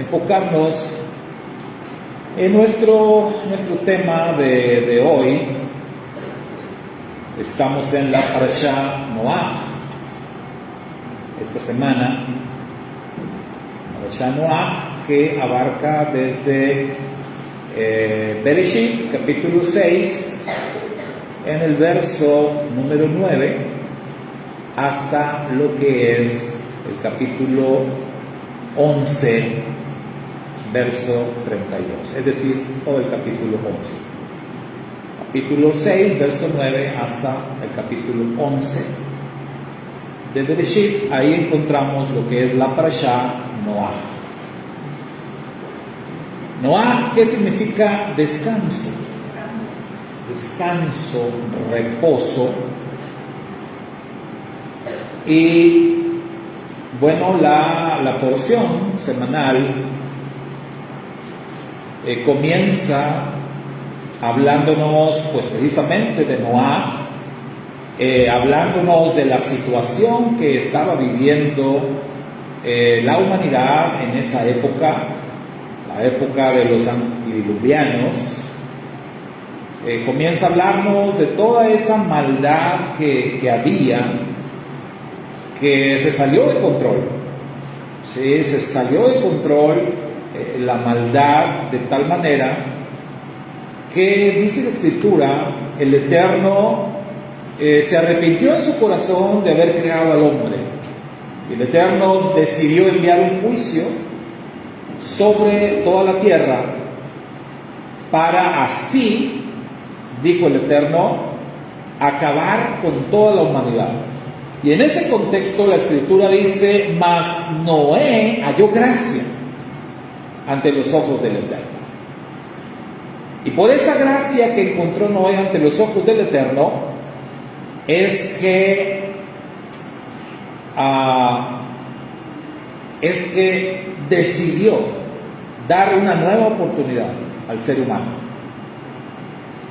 enfocarnos en nuestro tema de hoy. Estamos en la Parashá Noaj. Esta semana, Parashá Noaj, que abarca desde Bereshit, capítulo 6, en el verso número 9, hasta lo que es el capítulo 11, verso 32, es decir, todo el capítulo 11. Capítulo 6, verso 9, hasta el capítulo 11 de Bereshit. Ahí encontramos lo que es la Parashá Noaj. Noaj, ¿qué significa descanso? Descanso, reposo. Y bueno, la porción semanal comienza hablándonos pues precisamente de Noaj, hablándonos de la situación que estaba viviendo la humanidad en esa época, la época de los antediluvianos. Comienza a hablarnos de toda esa maldad que había, que se salió de control. Sí, se salió de control la maldad de tal manera que, dice la Escritura, el Eterno se arrepintió en su corazón de haber creado al hombre. El Eterno decidió enviar un juicio sobre toda la tierra para así, dijo el Eterno, acabar con toda la humanidad. Y en ese contexto la Escritura dice: mas Noé halló gracia ante los ojos del Eterno. Y por esa gracia que encontró Noé ante los ojos del Eterno es que decidió dar una nueva oportunidad al ser humano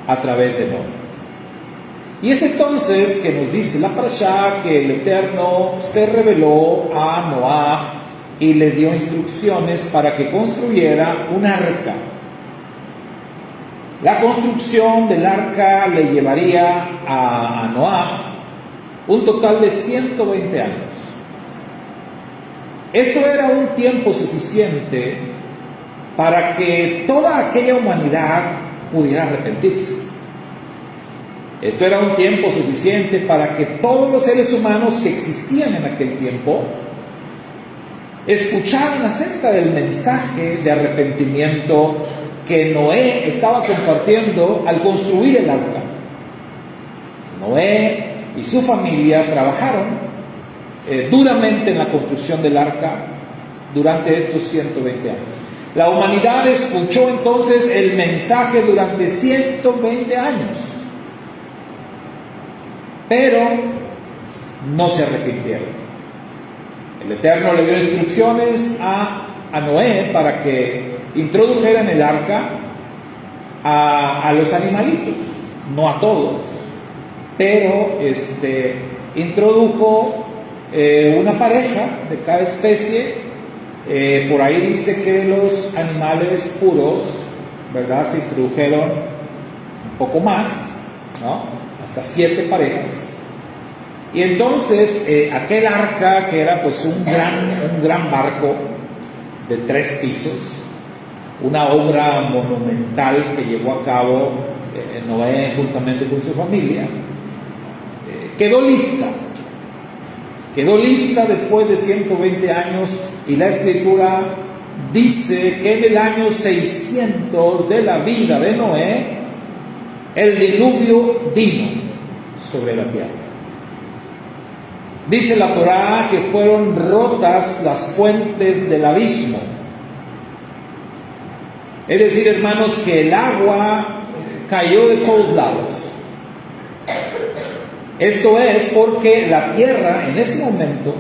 a través de Noé. Y es entonces que nos dice la Parashá que el Eterno se reveló a Noaj y le dio instrucciones para que construyera un arca. La construcción del arca le llevaría a Noaj un total de 120 años. Esto era un tiempo suficiente para que toda aquella humanidad pudiera arrepentirse. Esto era un tiempo suficiente para que todos los seres humanos que existían en aquel tiempo escucharan acerca del mensaje de arrepentimiento que Noé estaba compartiendo al construir el arca. Noé y su familia trabajaron duramente en la construcción del arca durante estos 120 años. La humanidad escuchó entonces el mensaje durante 120 años, pero no se arrepintieron. El Eterno le dio instrucciones a Noé para que introdujera en el arca a los animalitos, no a todos, pero introdujo una pareja de cada especie. Por ahí dice que los animales puros, ¿verdad?, se introdujeron un poco más, ¿no?, hasta 7 parejas. Y entonces aquel arca, que era pues un gran barco de 3 pisos, una obra monumental que llevó a cabo Noé juntamente con su familia, quedó lista después de 120 años, y la Escritura dice que en el año 600 de la vida de Noé, el diluvio vino sobre la tierra. Dice la Torá que fueron rotas las fuentes del abismo. Es decir, hermanos, que el agua cayó de todos lados. Esto es porque la tierra, en ese momento,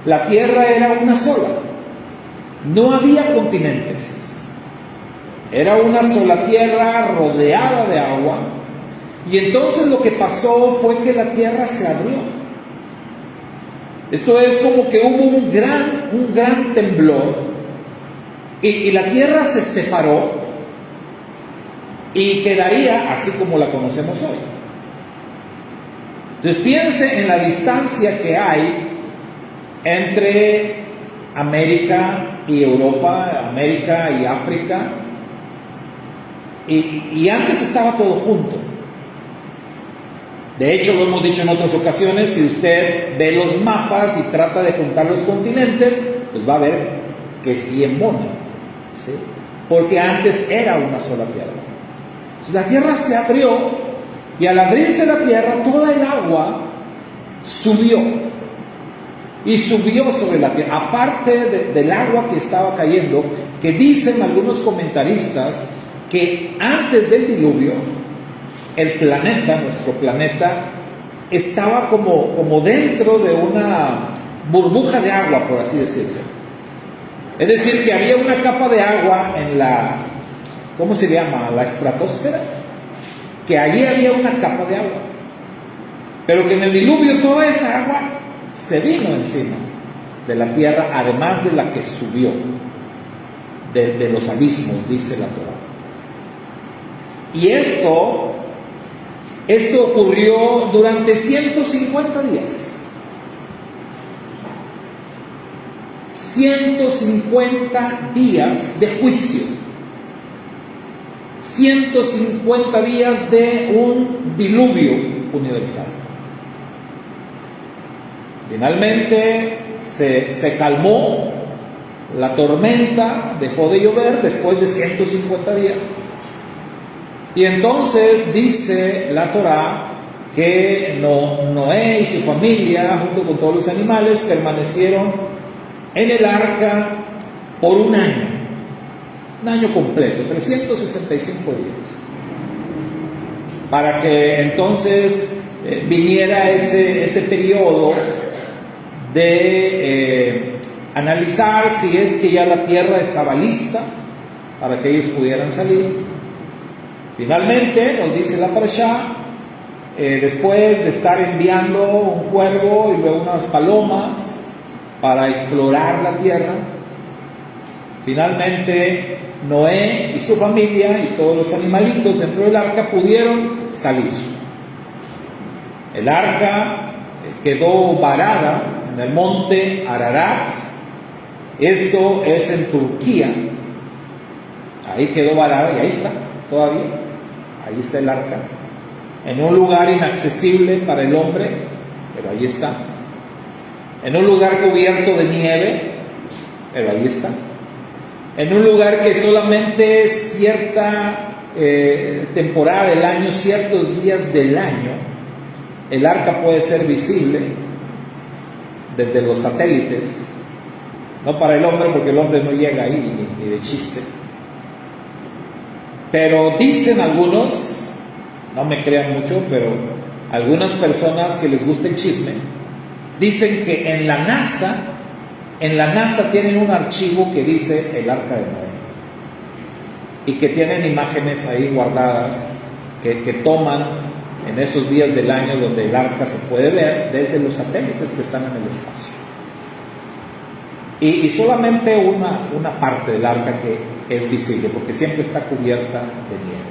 la tierra era una sola. No había continentes. Era una sola tierra rodeada de agua. Y entonces lo que pasó fue que la tierra se abrió. Esto es como que hubo un gran temblor y la tierra se separó y quedaría así como la conocemos hoy. Entonces piense en la distancia que hay entre América y Europa, América y África, y antes estaba todo junto. De hecho, lo hemos dicho en otras ocasiones, si usted ve los mapas y trata de juntar los continentes, pues va a ver que sí embona, ¿sí? Porque antes era una sola tierra. Entonces, la tierra se abrió, y al abrirse la tierra, toda el agua subió, y subió sobre la tierra, aparte del agua que estaba cayendo, que dicen algunos comentaristas que antes del diluvio, el planeta, nuestro planeta, estaba como dentro de una burbuja de agua, por así decirlo. Es decir, que había una capa de agua en la, ¿cómo se llama? La estratosfera, que allí había una capa de agua, pero que en el diluvio toda esa agua se vino encima de la tierra, además de la que subió de los abismos, dice la Torá. Y esto ocurrió durante 150 días. 150 días de juicio. 150 días de un diluvio universal. Finalmente se calmó la tormenta, dejó de llover después de 150 días. Y entonces dice la Torá que Noé y su familia, junto con todos los animales, permanecieron en el arca por un año completo, 365 días, para que entonces viniera ese periodo de analizar si es que ya la tierra estaba lista para que ellos pudieran salir. Finalmente, nos dice la Parashá, después de estar enviando un cuervo y luego unas palomas para explorar la tierra, finalmente Noé y su familia y todos los animalitos dentro del arca pudieron salir. El arca quedó varada en el monte Ararat. Esto es en Turquía. Ahí quedó varada y ahí está todavía. Ahí está el arca, en un lugar inaccesible para el hombre, pero ahí está. En un lugar cubierto de nieve, pero ahí está. En un lugar que solamente cierta temporada del año, ciertos días del año, el arca puede ser visible desde los satélites. No para el hombre, porque el hombre no llega ahí ni de chiste. Pero dicen algunos, no me crean mucho, pero algunas personas que les gusta el chisme, dicen que en la NASA tienen un archivo que dice el arca de Noé, y que tienen imágenes ahí guardadas que toman en esos días del año donde el arca se puede ver desde los satélites que están en el espacio. Y solamente una parte del arca que es visible, porque siempre está cubierta de nieve.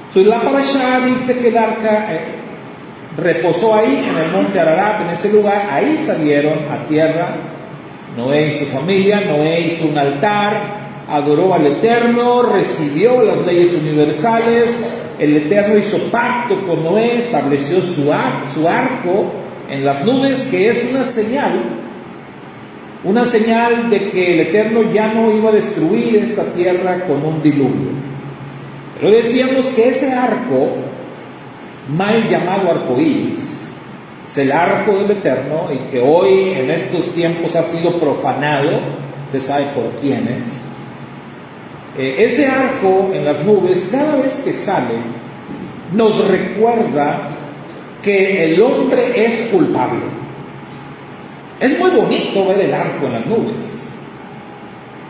Entonces la Parashá dice que el arca reposó ahí en el monte Ararat, en ese lugar. Ahí salieron a tierra Noé y su familia. Noé hizo un altar, adoró al Eterno, recibió las leyes universales. El Eterno hizo pacto con Noé, estableció su arco en las nubes, que es una señal de que el Eterno ya no iba a destruir esta tierra con un diluvio. Pero decíamos que ese arco, mal llamado arcoíris, es el arco del Eterno, y que hoy en estos tiempos ha sido profanado, usted sabe por quiénes. Ese arco en las nubes, cada vez que sale, nos recuerda que el hombre es culpable. Es muy bonito ver el arco en las nubes,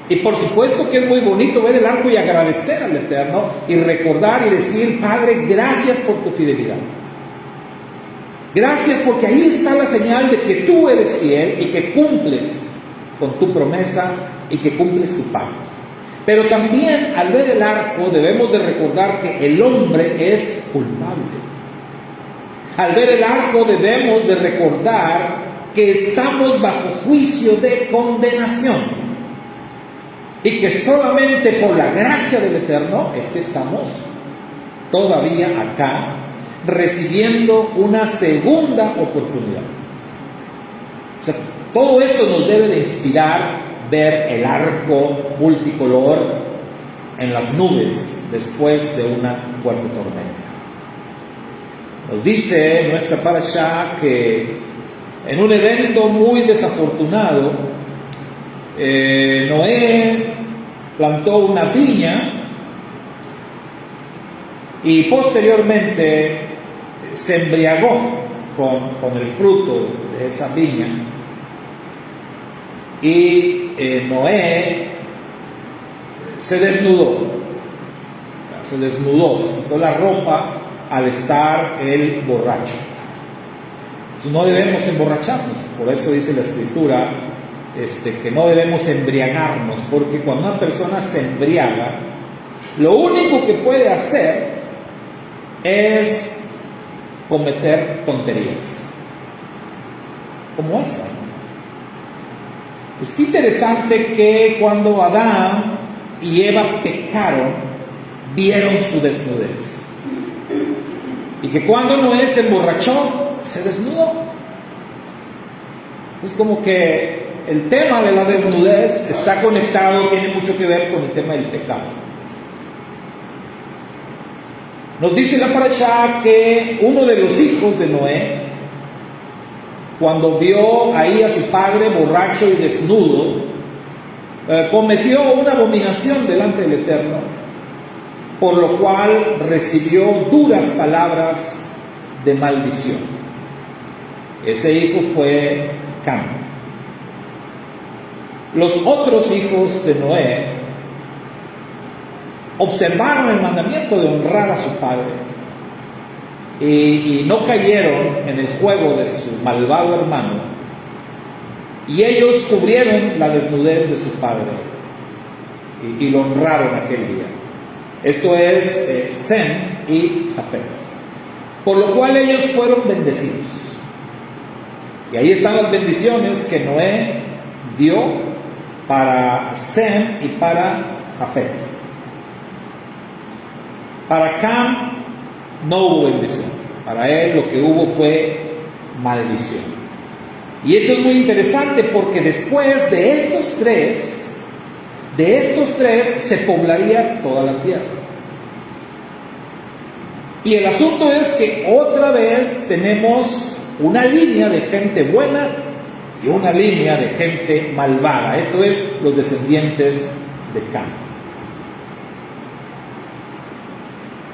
y por supuesto que es muy bonito ver el arco y agradecer al Eterno y recordar y decir: Padre, gracias por tu fidelidad, gracias porque ahí está la señal de que tú eres fiel y que cumples con tu promesa y que cumples tu pacto. Pero también al ver el arco debemos de recordar que el hombre es culpable. Al ver el arco debemos de recordar que estamos bajo juicio de condenación y que solamente por la gracia del Eterno es que estamos todavía acá recibiendo una segunda oportunidad. O sea, todo eso nos debe de inspirar ver el arco multicolor en las nubes después de una fuerte tormenta. Nos dice nuestra parashá que en un evento muy desafortunado, Noé plantó una viña y posteriormente se embriagó con el fruto de esa viña. Y Noé se desnudó, se quitó la ropa al estar él borracho. Entonces no debemos emborracharnos, por eso dice la Escritura que no debemos embriagarnos, porque cuando una persona se embriaga, lo único que puede hacer es cometer tonterías, como esa. Es interesante que cuando Adán y Eva pecaron, vieron su desnudez. Y que cuando Noé se emborrachó, se desnudó. Es como que el tema de la desnudez está conectado, tiene mucho que ver con el tema del pecado. Nos dice la parashá que uno de los hijos de Noé, cuando vio ahí a su padre borracho y desnudo, cometió una abominación delante del Eterno, por lo cual recibió duras palabras de maldición. Ese hijo fue Cam. Los otros hijos de Noé observaron el mandamiento de honrar a su padre y no cayeron en el juego de su malvado hermano, y ellos cubrieron la desnudez de su padre y lo honraron aquel día. Esto es Sem y Jafet, por lo cual ellos fueron bendecidos. Y ahí están las bendiciones que Noé dio para Sem y para Jafet. Para Cam no hubo bendición, para él lo que hubo fue maldición. Y esto es muy interesante porque después de estos tres se poblaría toda la tierra. Y el asunto es que otra vez tenemos una línea de gente buena y una línea de gente malvada. Esto es los descendientes de Cam.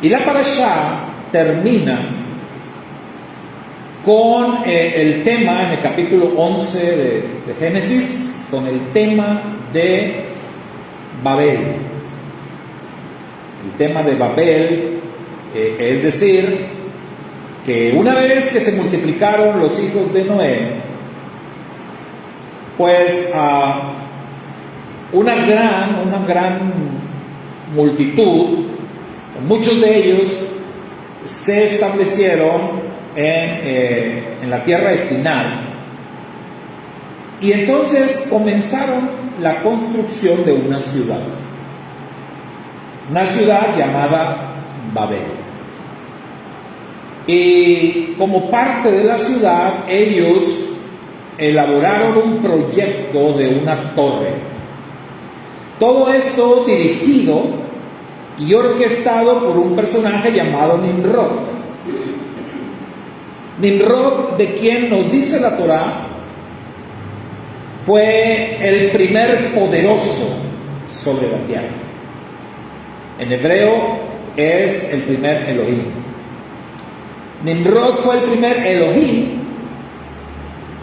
Y la parashá termina con el tema, en el capítulo 11 de Génesis, con el tema de Babel. El tema de Babel, es decir, que una vez que se multiplicaron los hijos de Noé, pues una gran multitud, muchos de ellos se establecieron en la tierra de Sinai, y entonces comenzaron la construcción de una ciudad llamada Babel. Y como parte de la ciudad, ellos elaboraron un proyecto de una torre. Todo esto dirigido y orquestado por un personaje llamado Nimrod. Nimrod, de quien nos dice la Torá, fue el primer poderoso sobre la tierra. En hebreo es el primer Elohim. Nimrod fue el primer Elohim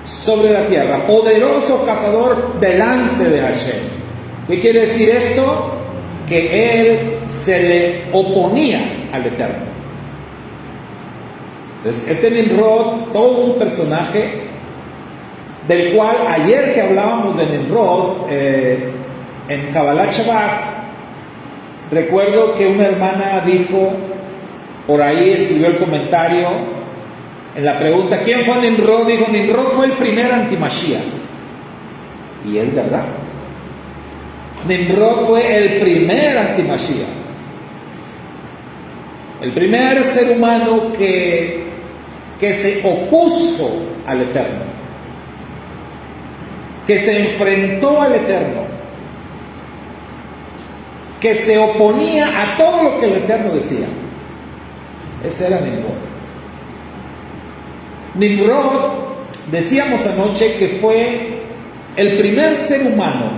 sobre la tierra, poderoso cazador delante de Hashem. ¿Qué quiere decir esto? Que él se le oponía al Eterno. Entonces, este Nimrod, todo un personaje del cual ayer que hablábamos de Nimrod, en Kabbalat Shabbat, recuerdo que una hermana dijo, por ahí escribió el comentario, en la pregunta, ¿quién fue Nimrod? Dijo, Nimrod fue el primer anti-Mashiach. Y es verdad. Nimrod fue el primer anti-Mashiach. El primer ser humano que se opuso al Eterno, que se enfrentó al Eterno, que se oponía a todo lo que el Eterno decía. Ese era Nimrod. Nimrod, decíamos anoche que fue el primer ser humano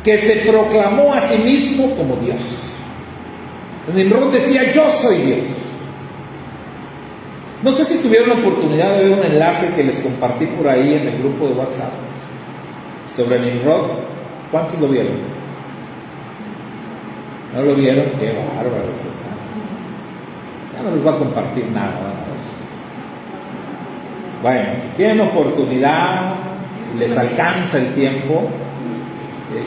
que se proclamó a sí mismo como Dios. Nimrod decía, yo soy Dios. No sé si tuvieron la oportunidad de ver un enlace que les compartí por ahí en el grupo de WhatsApp sobre Nimrod. ¿Cuántos lo vieron? ¿No lo vieron? Qué bárbaro. Ya no les voy a compartir nada. Bueno, si tienen oportunidad, les alcanza el tiempo,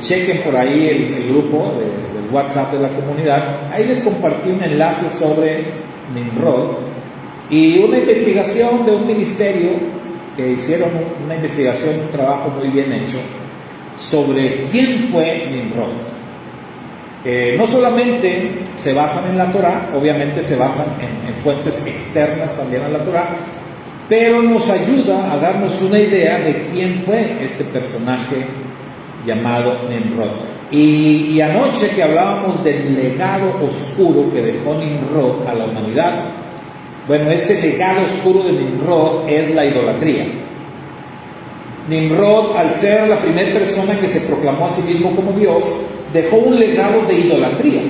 chequen por ahí el grupo del WhatsApp de la comunidad. Ahí les compartí un enlace sobre Nimrod y una investigación de un ministerio que hicieron una investigación, un trabajo muy bien hecho sobre quién fue Nimrod. No solamente se basan en la Torah, obviamente se basan en fuentes externas también a la Torah, pero nos ayuda a darnos una idea de quién fue este personaje llamado Nimrod. Y anoche que hablábamos del legado oscuro que dejó Nimrod a la humanidad, bueno, ese legado oscuro de Nimrod es la idolatría. Nimrod, al ser la primera persona que se proclamó a sí mismo como Dios, dejó un legado de idolatría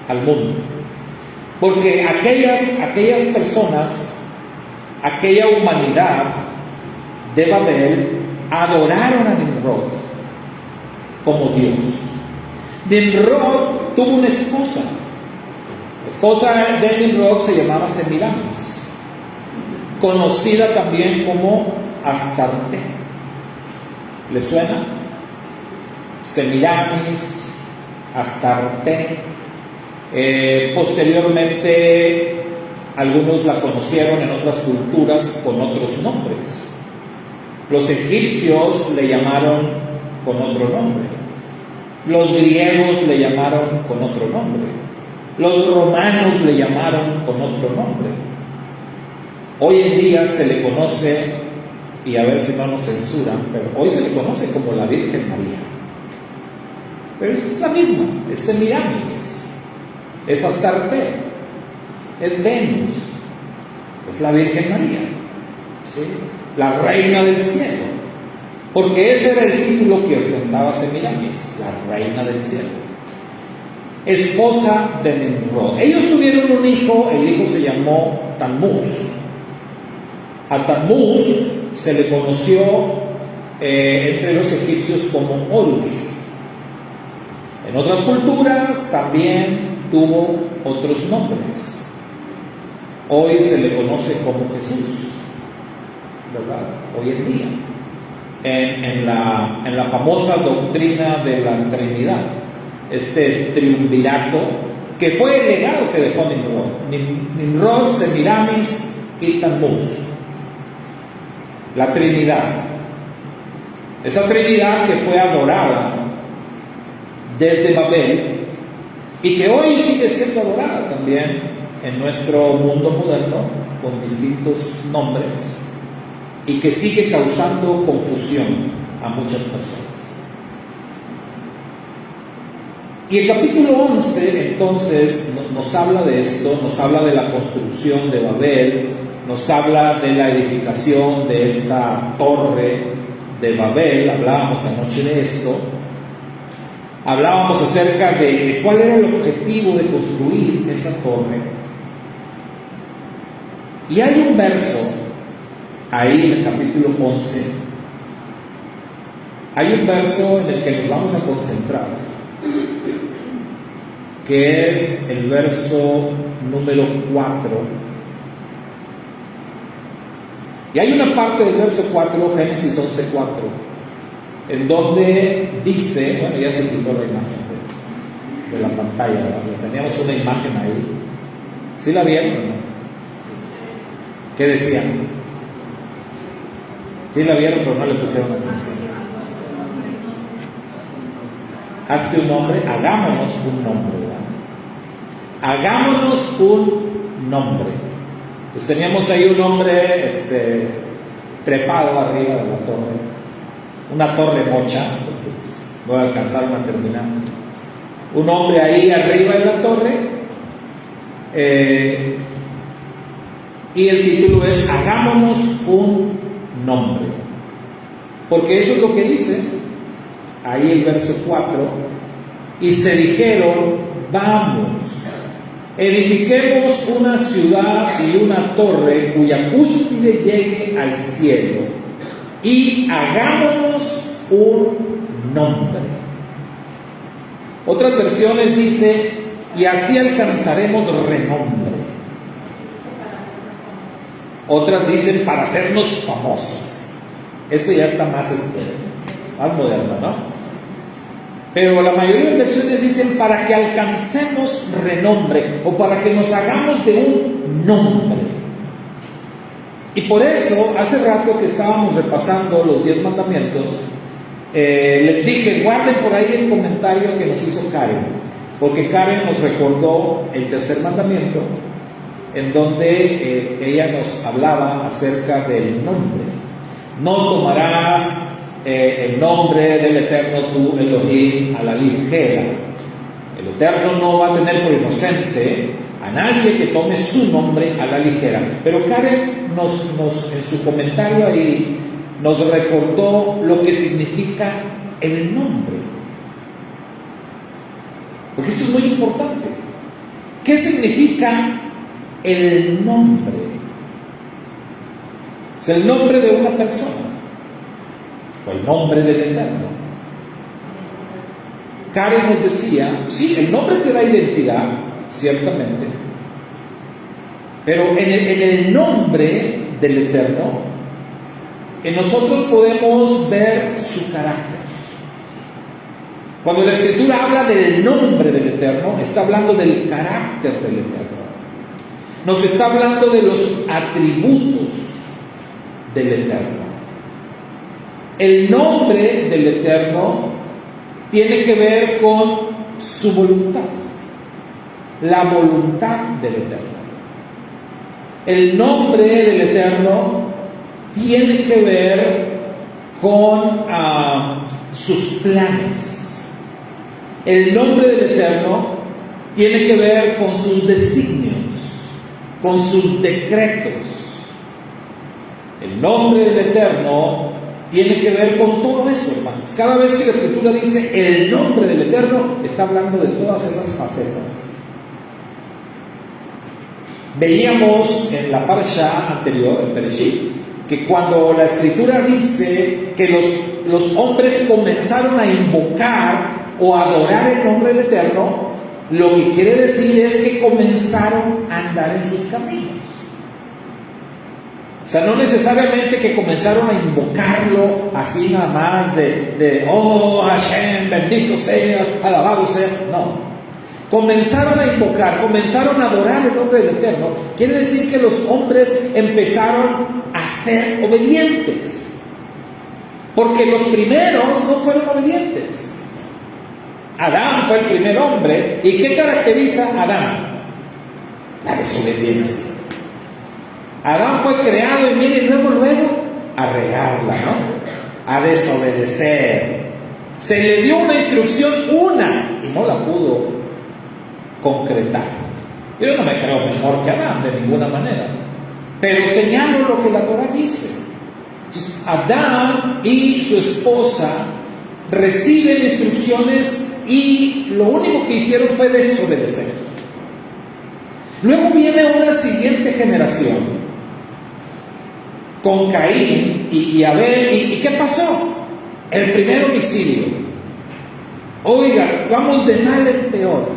al mundo. Porque aquellas personas, aquella humanidad de Babel, adoraron a Nimrod como Dios. Nimrod tuvo una esposa. La esposa de Nimrod se llamaba Semiramis, conocida también como Astarte. ¿Le suena? Semiramis, Astarte. Posteriormente algunos la conocieron en otras culturas con otros nombres. Los egipcios le llamaron con otro nombre. Los griegos le llamaron con otro nombre. Los romanos le llamaron con otro nombre. Hoy en día se le conoce, y a ver si no nos censuran, pero hoy se le conoce como la Virgen María. Pero es la misma, es Semiramis, es Astarte, es Venus, es la Virgen María, ¿sí? La reina del cielo, porque ese era el título que ostentaba Semiramis, la reina del cielo, esposa de Nimrod. Ellos tuvieron un hijo, el hijo se llamó Tammuz. A Tammuz se le conoció entre los egipcios como Horus. En otras culturas también tuvo otros nombres. Hoy se le conoce como Jesús, ¿verdad? Hoy en día, en la famosa doctrina de la Trinidad, este triunvirato que fue el legado que dejó Nimrod. Nimrod, Semiramis y Tammuz. La Trinidad. Esa Trinidad que fue adorada desde Babel y que hoy sigue siendo adorada también en nuestro mundo moderno con distintos nombres y que sigue causando confusión a muchas personas. Y el capítulo 11 entonces nos habla de esto, nos habla de la construcción de Babel, nos habla de la edificación de esta torre de Babel. Hablábamos anoche de esto. Hablábamos acerca de cuál era el objetivo de construir esa torre. Y hay un verso ahí en el capítulo 11. Hay un verso en el que nos vamos a concentrar, que es el verso número 4. Y hay una parte del verso 4, Génesis 11:4, en donde dice, bueno, ya se quitó la imagen de la pantalla, ¿verdad? Teníamos una imagen ahí. ¿Sí la vieron o no? ¿Qué decían? Sí la vieron, pero no le pusieron atención. Hazte un nombre, hagámonos un nombre, ¿verdad? Hagámonos un nombre. Pues teníamos ahí un hombre trepado arriba de la torre, una torre mocha, porque pues, no alcanzaron a terminar. Un hombre ahí arriba de la torre, y el título es Hagámonos un nombre, porque eso es lo que dice ahí el verso 4. Y se dijeron: vamos, edifiquemos una ciudad y una torre cuya cúspide llegue al cielo, y hagámonos un nombre. Otras versiones dice: y así alcanzaremos renombre. Otras dicen: para hacernos famosos. Eso ya está más moderno, ¿no? Pero la mayoría de versiones dicen: para que alcancemos renombre, o para que nos hagamos de un nombre. Y por eso, hace rato que estábamos repasando los 10 mandamientos, les dije: guarden por ahí el comentario que nos hizo Karen, porque Karen nos recordó el tercer mandamiento, en donde ella nos hablaba acerca del nombre. No tomarás el nombre del Eterno tu Elohim a la ligera. El Eterno no va a tener por inocente a nadie que tome su nombre a la ligera. Pero Karen en su comentario ahí nos recordó lo que significa el nombre, porque esto es muy importante. ¿Qué significa el nombre? Es el nombre de una persona, o el nombre del Eterno. Karen nos decía: sí, el nombre te da identidad, ciertamente, pero en el nombre del Eterno, en nosotros podemos ver su carácter. Cuando la Escritura habla del nombre del Eterno, está hablando del carácter del Eterno. Nos está hablando de los atributos del Eterno. El nombre del Eterno tiene que ver con su voluntad, la voluntad del Eterno. El nombre del Eterno tiene que ver con sus planes. El nombre del Eterno tiene que ver con sus designios, con sus decretos. El nombre del Eterno tiene que ver con todo eso, hermanos. Cada vez que la Escritura dice el nombre del Eterno, está hablando de todas esas facetas. Veíamos en la parsha anterior, en Bereshit, que cuando la Escritura dice que los hombres comenzaron a invocar o a adorar el nombre del Eterno, lo que quiere decir es que comenzaron a andar en sus caminos. O sea, no necesariamente que comenzaron a invocarlo así nada más de oh Hashem, bendito seas, alabado seas. No. Comenzaron a invocar, comenzaron a adorar el nombre del Eterno. Quiere decir que los hombres empezaron a ser obedientes, porque los primeros no fueron obedientes. Adán fue el primer hombre. ¿Y qué caracteriza a Adán? La desobediencia. Adán fue creado y miren, luego a regarla, ¿no? A desobedecer. Se le dio una instrucción, y no la pudo concretar. Yo no me creo mejor que Adán de ninguna manera, pero señalo lo que la Torah dice. Entonces, Adán y su esposa reciben instrucciones y lo único que hicieron fue desobedecer. Luego viene una siguiente generación con Caín y Abel. ¿Y qué pasó? El primer homicidio. Oiga, vamos de mal en peor.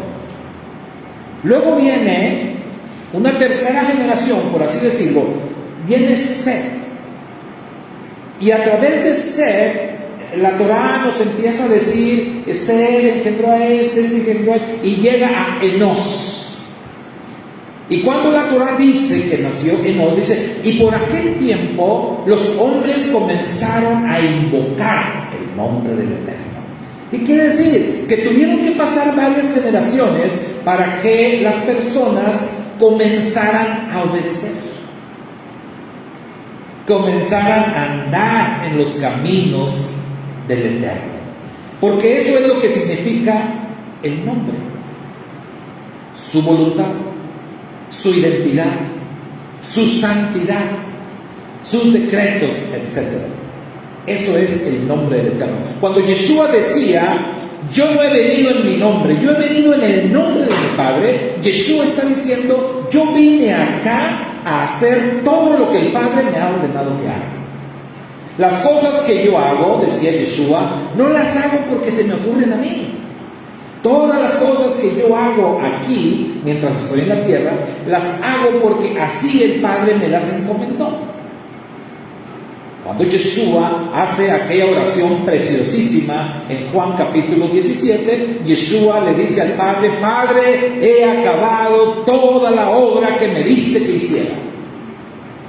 Luego viene una tercera generación, por así decirlo. Viene Set. Y a través de Set, la Torá nos empieza a decir, Set engendró a este engendró a este, y llega a Enos. Y cuando la Torá dice que nació Enos, dice, y por aquel tiempo los hombres comenzaron a invocar el nombre del Eterno. ¿Qué quiere decir? Que tuvieron que pasar varias generaciones para que las personas comenzaran a obedecer, comenzaran a andar en los caminos del Eterno, porque eso es lo que significa el nombre, su voluntad, su identidad, su santidad, sus decretos, etc. Eso es el nombre del Eterno. Cuando Yeshua decía, yo no he venido en mi nombre, yo he venido en el nombre de mi Padre, Yeshua está diciendo, yo vine acá a hacer todo lo que el Padre me ha ordenado que haga. Las cosas que yo hago, decía Yeshua, no las hago porque se me ocurren a mí. Todas las cosas que yo hago aquí, mientras estoy en la tierra, las hago porque así el Padre me las encomendó. Cuando Yeshua hace aquella oración preciosísima en Juan capítulo 17, Yeshua le dice al Padre, Padre, he acabado toda la obra que me diste que hiciera.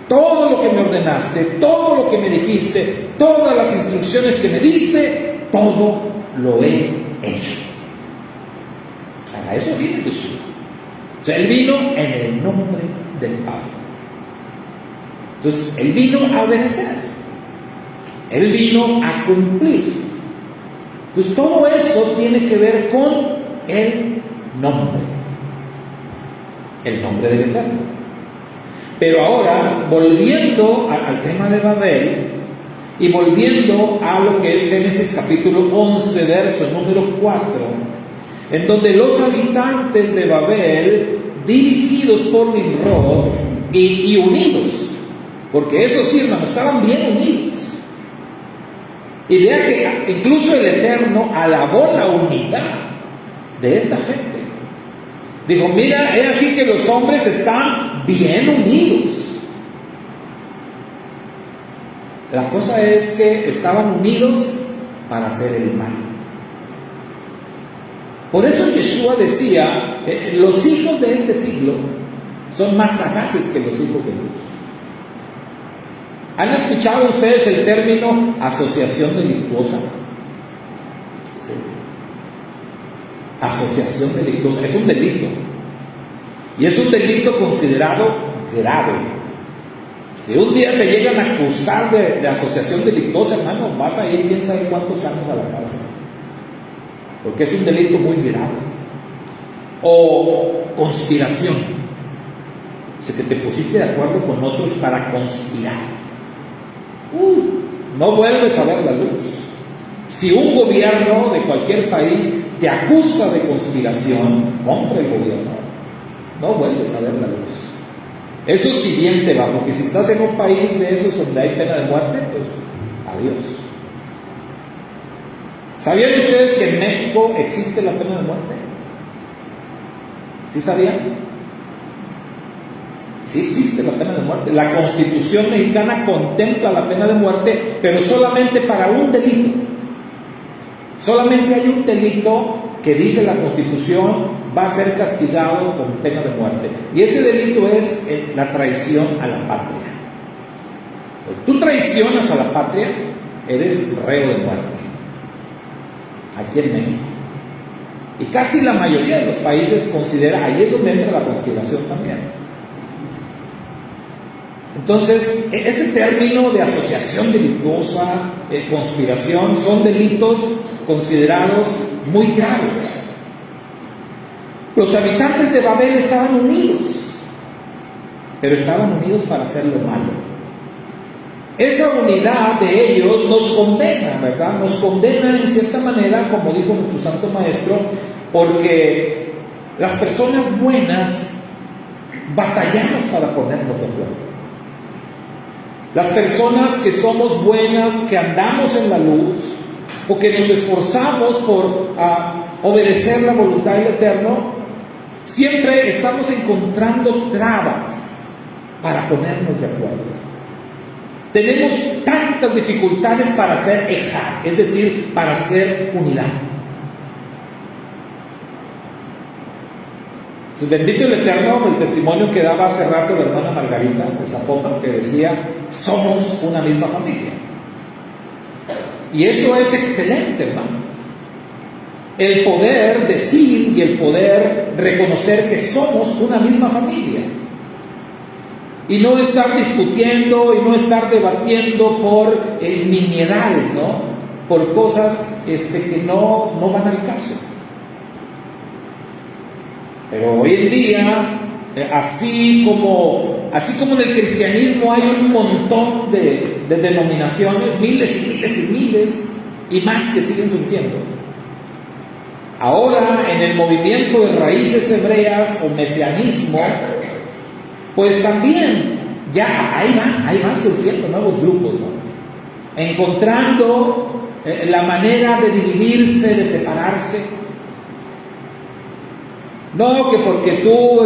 Todo lo que me ordenaste, todo lo que me dijiste, todas las instrucciones que me diste, todo lo he hecho. A eso viene Yeshua. O sea, Él vino en el nombre del Padre. Entonces, Él vino a obedecer. Él vino a cumplir. Entonces todo eso tiene que ver con el nombre del Eterno. Pero ahora, volviendo al tema de Babel y volviendo a lo que es Génesis capítulo 11, verso número 4, en donde los habitantes de Babel, dirigidos por Nimrod y unidos, porque eso sí, hermano, estaban bien unidos. Y vea que incluso el Eterno alabó la unidad de esta gente. Dijo, mira, he aquí que los hombres están bien unidos. La cosa es que estaban unidos para hacer el mal. Por eso Yeshua decía, los hijos de este siglo son más sagaces que los hijos de Dios. ¿Han escuchado ustedes el término asociación delictuosa? Sí. Asociación delictuosa. Es un delito. Y es un delito considerado grave. Si un día te llegan a acusar de asociación delictuosa, hermano, vas a ir quién sabe cuántos años a la cárcel. Porque es un delito muy grave. O conspiración. O sea, que te pusiste de acuerdo con otros para conspirar. No vuelves a ver la luz. Si un gobierno de cualquier país te acusa de conspiración contra el gobierno, no vuelves a ver la luz. Eso sí bien te va, porque si estás en un país de esos donde hay pena de muerte, pues adiós. ¿Sabían ustedes que en México existe la pena de muerte? ¿Sí sabían? Sí existe la pena de muerte. La Constitución mexicana contempla la pena de muerte, pero solamente para un delito. Solamente hay un delito que dice la Constitución va a ser castigado con pena de muerte. Y ese delito es la traición a la patria. Si tú traicionas a la patria, eres reo de muerte. Aquí en México. Y casi la mayoría de los países considera, ahí es donde entra la conspiración también. Entonces, ese término de asociación delictuosa, conspiración, son delitos considerados muy graves. Los habitantes de Babel estaban unidos, pero estaban unidos para hacer lo malo. Esa unidad de ellos nos condena, ¿verdad? Nos condena en cierta manera, como dijo nuestro Santo Maestro, porque las personas buenas batallamos para ponernos de acuerdo. Las personas que somos buenas, que andamos en la luz, o que nos esforzamos por obedecer la voluntad del Eterno, siempre estamos encontrando trabas para ponernos de acuerdo. Tenemos tantas dificultades para hacer ejad, es decir, para hacer unidad. Bendito el Eterno, el testimonio que daba hace rato la hermana Margarita de Zapopan, que decía, somos una misma familia. Y eso es excelente, hermano. El poder decir y el poder reconocer que somos una misma familia. Y no estar discutiendo y no estar debatiendo por nimiedades, ¿no? Por cosas que no van al caso. Pero hoy en día, así como en el cristianismo hay un montón de denominaciones, miles y miles y miles, y más que siguen surgiendo. Ahora, en el movimiento de raíces hebreas o mesianismo, pues también ya ahí van surgiendo nuevos grupos, ¿no? Encontrando la manera de dividirse, de separarse. No, que porque tú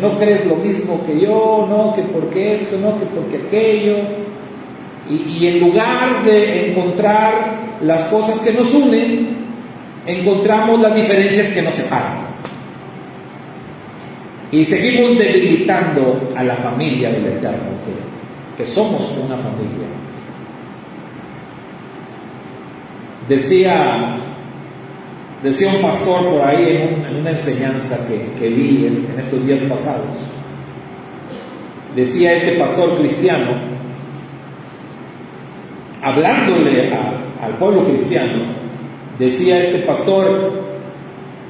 no crees lo mismo que yo, no, que porque esto, no, que porque aquello. Y en lugar de encontrar las cosas que nos unen, encontramos las diferencias que nos separan. Y seguimos debilitando a la familia del Eterno, que somos una familia. Decía un pastor por ahí en una enseñanza que vi en estos días pasados. Decía este pastor cristiano, hablándole al pueblo cristiano, decía este pastor,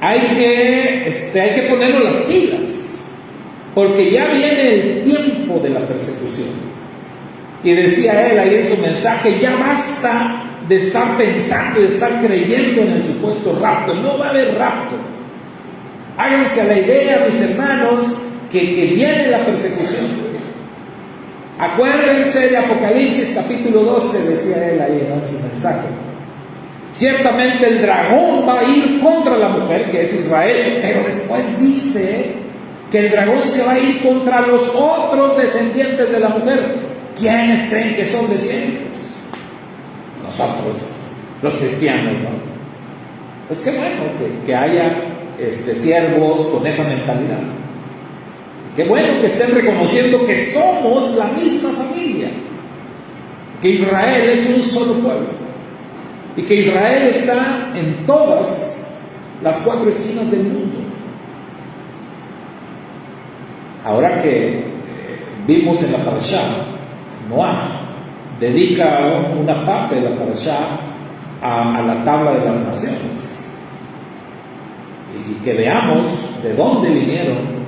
hay que ponernos las pilas, porque ya viene el tiempo de la persecución. Y decía él ahí en su mensaje, ya basta de estar pensando, de estar creyendo en el supuesto rapto. No va a haber rapto. Háganse a la idea, mis hermanos, que viene la persecución. Acuérdense de Apocalipsis capítulo 12, decía él ahí en su mensaje. Ciertamente el dragón va a ir contra la mujer, que es Israel, pero después dice que el dragón se va a ir contra los otros descendientes de la mujer. ¿Quiénes creen que son descendientes? Nosotros, los cristianos, ¿no? Pues qué bueno que haya siervos con esa mentalidad. Qué bueno que estén reconociendo que somos la misma familia, que Israel es un solo pueblo y que Israel está en todas las 4 esquinas del mundo. Ahora que vimos en la parashá, Noah dedica una parte de la parashá a la tabla de las naciones, y que veamos de dónde vinieron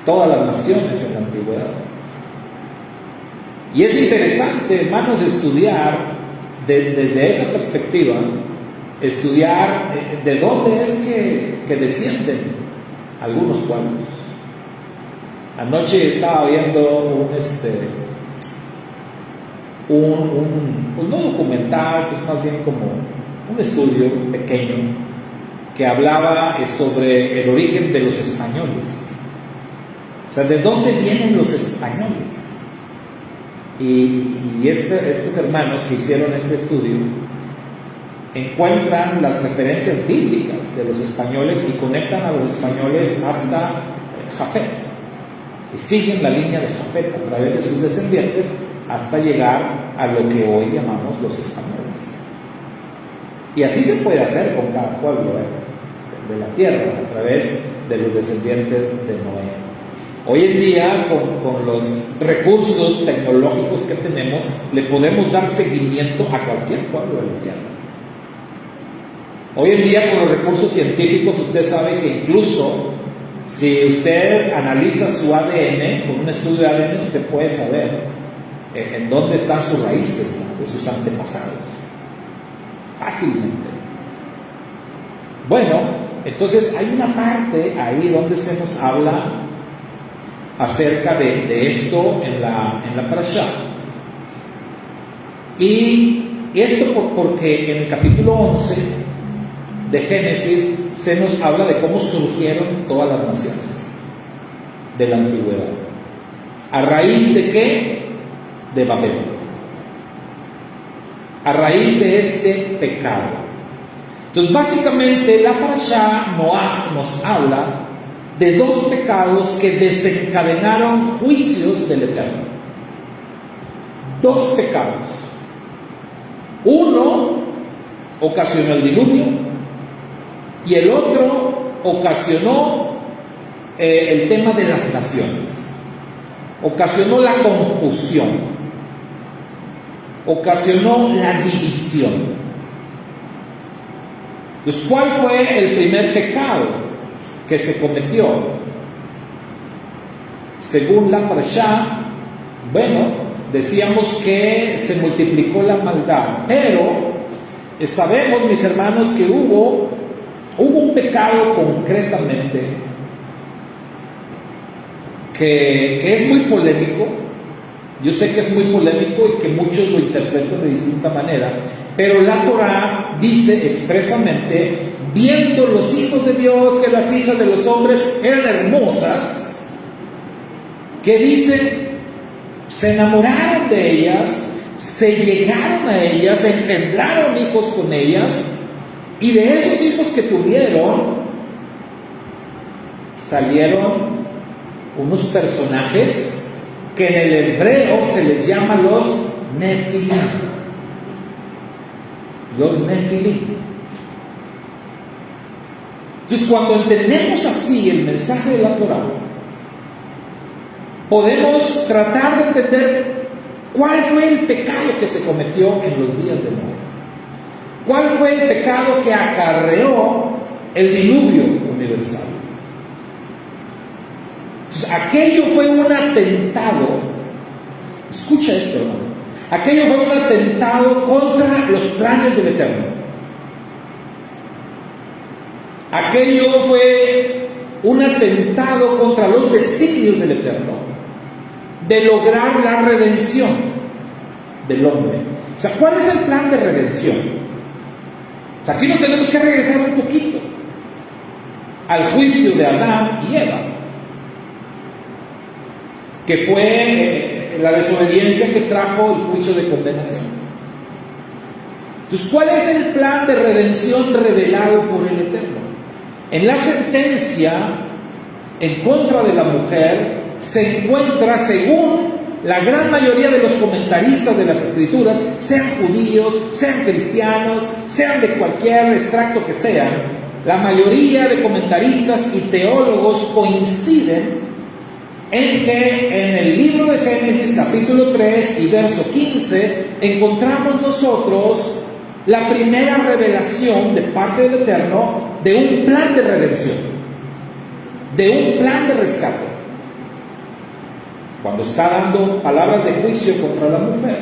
todas las naciones en la antigüedad. Y es interesante, hermanos, estudiar desde esa perspectiva, estudiar de dónde es que descienden algunos pueblos. Anoche estaba viendo no documental, pues más bien como un estudio pequeño que hablaba sobre el origen de los españoles. O sea, ¿de dónde vienen los españoles? Y estos hermanos que hicieron este estudio encuentran las referencias bíblicas de los españoles y conectan a los españoles hasta Jafet. Y siguen la línea de Jafet a través de sus descendientes hasta llegar a lo que hoy llamamos los españoles. Y así se puede hacer con cada pueblo de la tierra, a través de los descendientes de Noé. Hoy en día, con los recursos tecnológicos que tenemos, le podemos dar seguimiento a cualquier pueblo de la tierra. Hoy en día, con los recursos científicos, usted sabe que incluso si usted analiza su ADN, con un estudio de ADN, usted puede saber en dónde están sus raíces, ¿no?, de sus antepasados. Fácilmente. Bueno, entonces hay una parte ahí donde se nos habla acerca de esto en la parashá. Y esto porque en el capítulo 11 de Génesis se nos habla de cómo surgieron todas las naciones de la antigüedad. ¿A raíz de qué? De Babel. a raíz de este pecado. Entonces, básicamente, la parashá Noaj nos habla de dos pecados que desencadenaron juicios del Eterno. Dos pecados. Uno ocasionó el diluvio y el otro ocasionó el tema de las naciones. Ocasionó la confusión. Ocasionó la división. Entonces, ¿cuál fue el primer pecado que se cometió? Según la parashá, bueno, decíamos que se multiplicó la maldad, pero sabemos, mis hermanos, que hubo un pecado concretamente que es muy polémico. Yo sé que es muy polémico y que muchos lo interpretan de distinta manera, pero la Torá dice expresamente: viendo los hijos de Dios que las hijas de los hombres eran hermosas, que dice, se enamoraron de ellas, se llegaron a ellas, engendraron hijos con ellas, y de esos hijos que tuvieron salieron unos personajes que en el hebreo se les llama los Nefilim. Los Nefilim. Entonces, cuando entendemos así el mensaje de la Torá, podemos tratar de entender cuál fue el pecado que se cometió en los días de Noé. ¿Cuál fue el pecado que acarreó el diluvio universal? Entonces, aquello fue un atentado. Escucha esto, hermano. Aquello fue un atentado contra los planes del Eterno. Aquello fue un atentado contra los designios del Eterno de lograr la redención del hombre. O sea, ¿cuál es el plan de redención? O sea, aquí nos tenemos que regresar un poquito al juicio de Adán y Eva, que fue la desobediencia que trajo el juicio de condenación. Entonces, ¿cuál es el plan de redención revelado por el Eterno? En la sentencia en contra de la mujer se encuentra, según la gran mayoría de los comentaristas de las Escrituras, sean judíos, sean cristianos, sean de cualquier extracto que sean, la mayoría de comentaristas y teólogos coinciden en que en el libro de Génesis capítulo 3 y verso 15 encontramos nosotros la primera revelación de parte del Eterno de un plan de redención, de un plan de rescate, cuando está dando palabras de juicio contra la mujer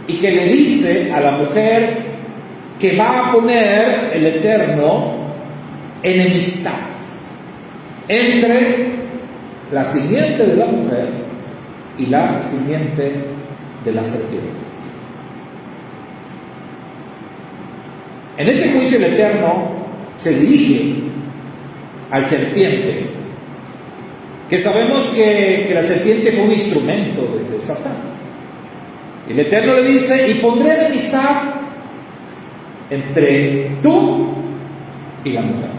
y que le dice a la mujer que va a poner el Eterno enemistad entre la simiente de la mujer y la simiente de la serpiente. En ese juicio el Eterno se dirige al serpiente, que sabemos que la serpiente fue un instrumento de Satán. El Eterno le dice: y pondré enemistad entre tú y la mujer,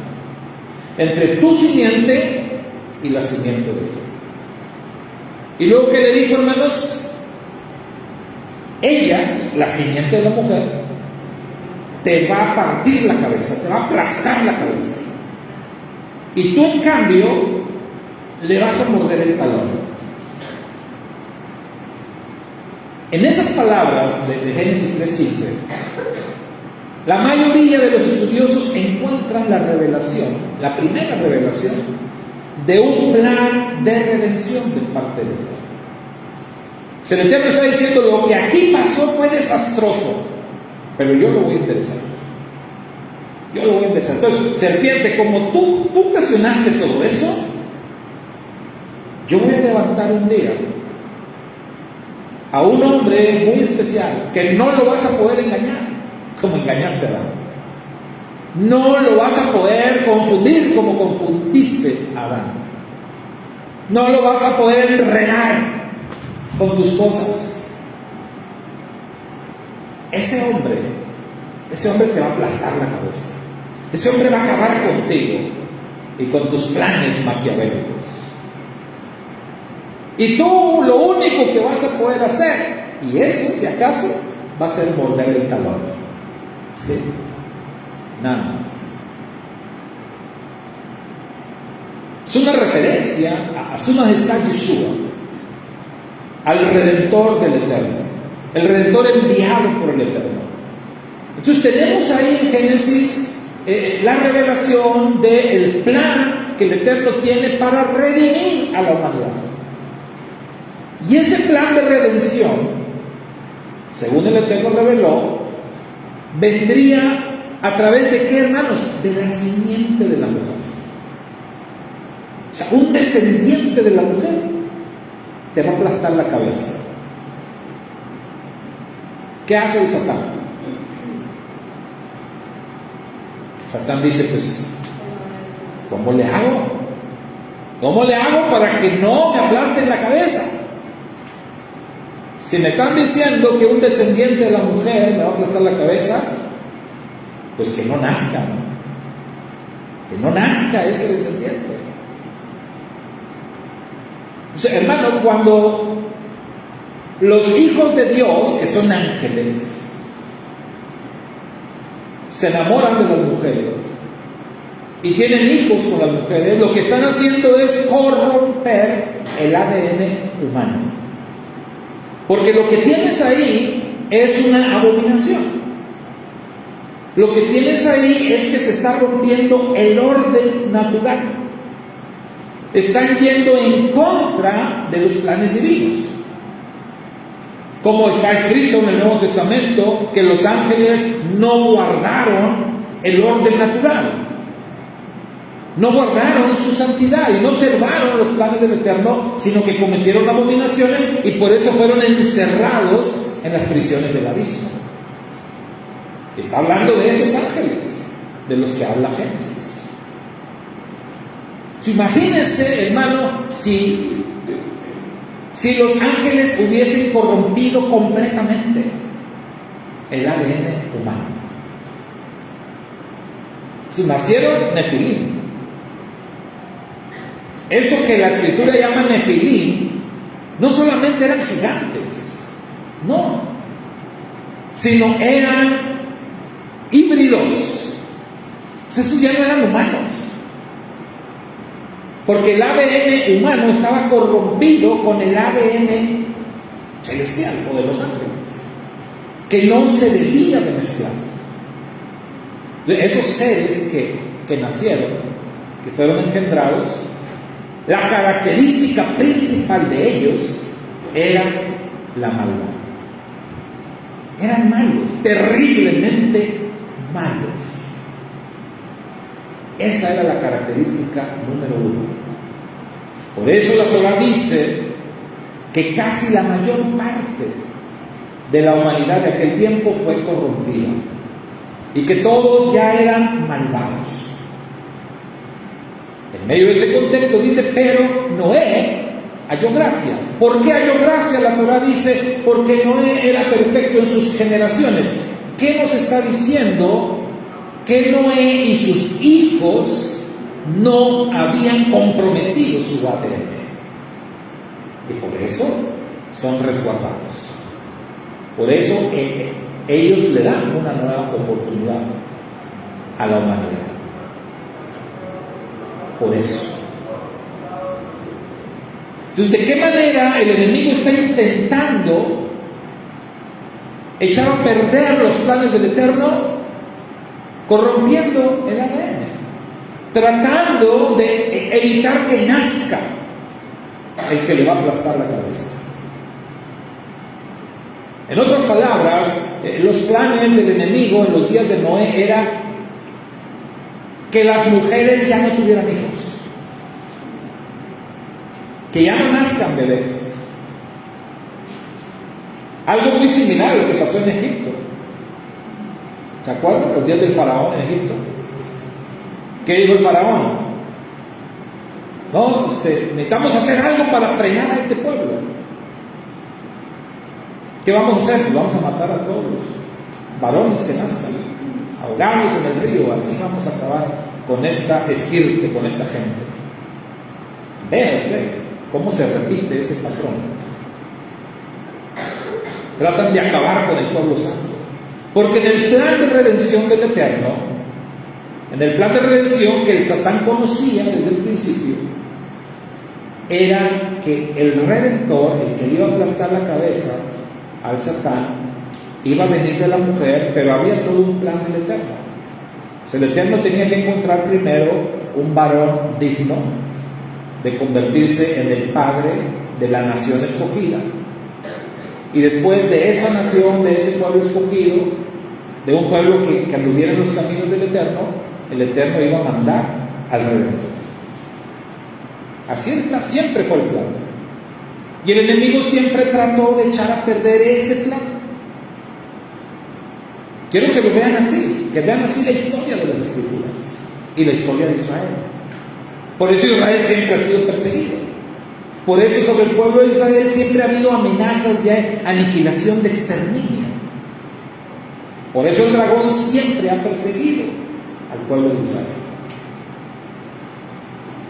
entre tu simiente y la simiente de ella. Y luego, ¿qué le dijo, hermanos? Ella, la simiente de la mujer, te va a partir la cabeza, te va a aplastar la cabeza, y tú en cambio le vas a morder el talón. En esas palabras de Génesis 3:15, la mayoría de los estudiosos encuentran la revelación, la primera revelación de un plan de redención de parte de Dios. El Eterno está diciendo: lo que aquí pasó fue desastroso, pero yo lo voy a interesar. Yo lo voy a interesar. Entonces, serpiente, como tú ocasionaste todo eso, yo voy a levantar un día a un hombre muy especial que no lo vas a poder engañar como engañaste a Adán. No lo vas a poder confundir como confundiste a Adán. No lo vas a poder enredar con tus cosas. ese hombre te va a aplastar la cabeza. Ese hombre va a acabar contigo y con tus planes maquiavélicos. Y tú lo único que vas a poder hacer, y eso si acaso, va a ser morderle el talón. ¿Sí? Nada más. Es una referencia a su majestad Yeshua, al Redentor del Eterno, el Redentor enviado por el Eterno. Entonces tenemos ahí en Génesis la revelación del plan que el Eterno tiene para redimir a la humanidad. Y ese plan de redención, según el Eterno reveló, vendría a través de ¿qué, hermanos? De la simiente de la mujer. O sea, un descendiente de la mujer te va a aplastar la cabeza. ¿Qué hace el Satán? Satán dice, pues, ¿cómo le hago? ¿Cómo le hago para que no me aplasten la cabeza? Si me están diciendo que un descendiente de la mujer me va a aplastar la cabeza, pues que no nazca, ¿no? Que no nazca ese descendiente. O sea, hermano, cuando los hijos de Dios, que son ángeles, se enamoran de las mujeres y tienen hijos con las mujeres, lo que están haciendo es corromper el ADN humano. Porque lo que tienes ahí es una abominación. Lo que tienes ahí es que se está rompiendo el orden natural. Están yendo en contra de los planes divinos. Como está escrito en el Nuevo Testamento, que los ángeles no guardaron el orden natural. No guardaron su santidad y no observaron los planes del Eterno, sino que cometieron abominaciones y por eso fueron encerrados en las prisiones del abismo. Está hablando de esos ángeles, de los que habla Génesis. Imagínense, hermano, si los ángeles hubiesen corrompido completamente el ADN humano. Si nacieron Nefilim. Eso que la Escritura llama Nefilim, no solamente eran gigantes, no, sino eran híbridos. Esos ya no eran humanos. Porque el ADN humano estaba corrompido con el ADN celestial o de los ángeles, que no se debía de mezclar. Esos seres que nacieron, que fueron engendrados, la característica principal de ellos era la maldad. Eran malos, terriblemente malos. Esa era la característica número uno. Por eso la Torah dice que casi la mayor parte de la humanidad de aquel tiempo fue corrompida y que todos ya eran malvados. En medio de ese contexto dice, pero Noé halló gracia. ¿Por qué halló gracia? La Torah dice, porque Noé era perfecto en sus generaciones. ¿Qué nos está diciendo? Que Noé y sus hijos no habían comprometido su ADN. Y por eso son resguardados. Por eso ellos le dan una nueva oportunidad a la humanidad. Por eso. Entonces, ¿de qué manera el enemigo está intentando echar a perder los planes del Eterno? Corrompiendo el ADN, tratando de evitar que nazca el que le va a aplastar la cabeza. En otras palabras, los planes del enemigo en los días de Noé era que las mujeres ya no tuvieran hijos, que ya no nazcan bebés. Algo muy similar a lo que pasó en Egipto. ¿Se acuerdan? Los días del faraón en Egipto. ¿Qué dijo el faraón? No, necesitamos hacer algo para frenar a este pueblo. ¿Qué vamos a hacer? Pues vamos a matar a todos varones que nazcan, ahogados en el río, así vamos a acabar con esta estirpe, con esta gente. Vea usted cómo se repite ese patrón. Tratan de acabar con el pueblo santo, porque en el plan de redención del Eterno, en el plan de redención que el Satán conocía desde el principio, era que el Redentor, el que le iba a aplastar la cabeza al Satán, iba a venir de la mujer, pero había todo un plan del Eterno. O sea, el Eterno tenía que encontrar primero un varón digno de convertirse en el padre de la nación escogida, y después de esa nación, de ese pueblo escogido, de un pueblo que anduviera en los caminos del Eterno, el Eterno iba a mandar al Redentor. Así el plan, siempre fue el plan. Y el enemigo siempre trató de echar a perder ese plan. Quiero que lo vean así, que vean así la historia de las Escrituras y la historia de Israel. Por eso Israel siempre ha sido perseguido. Por eso sobre el pueblo de Israel siempre ha habido amenazas de aniquilación, de exterminio. Por eso el dragón siempre ha perseguido al pueblo de Israel.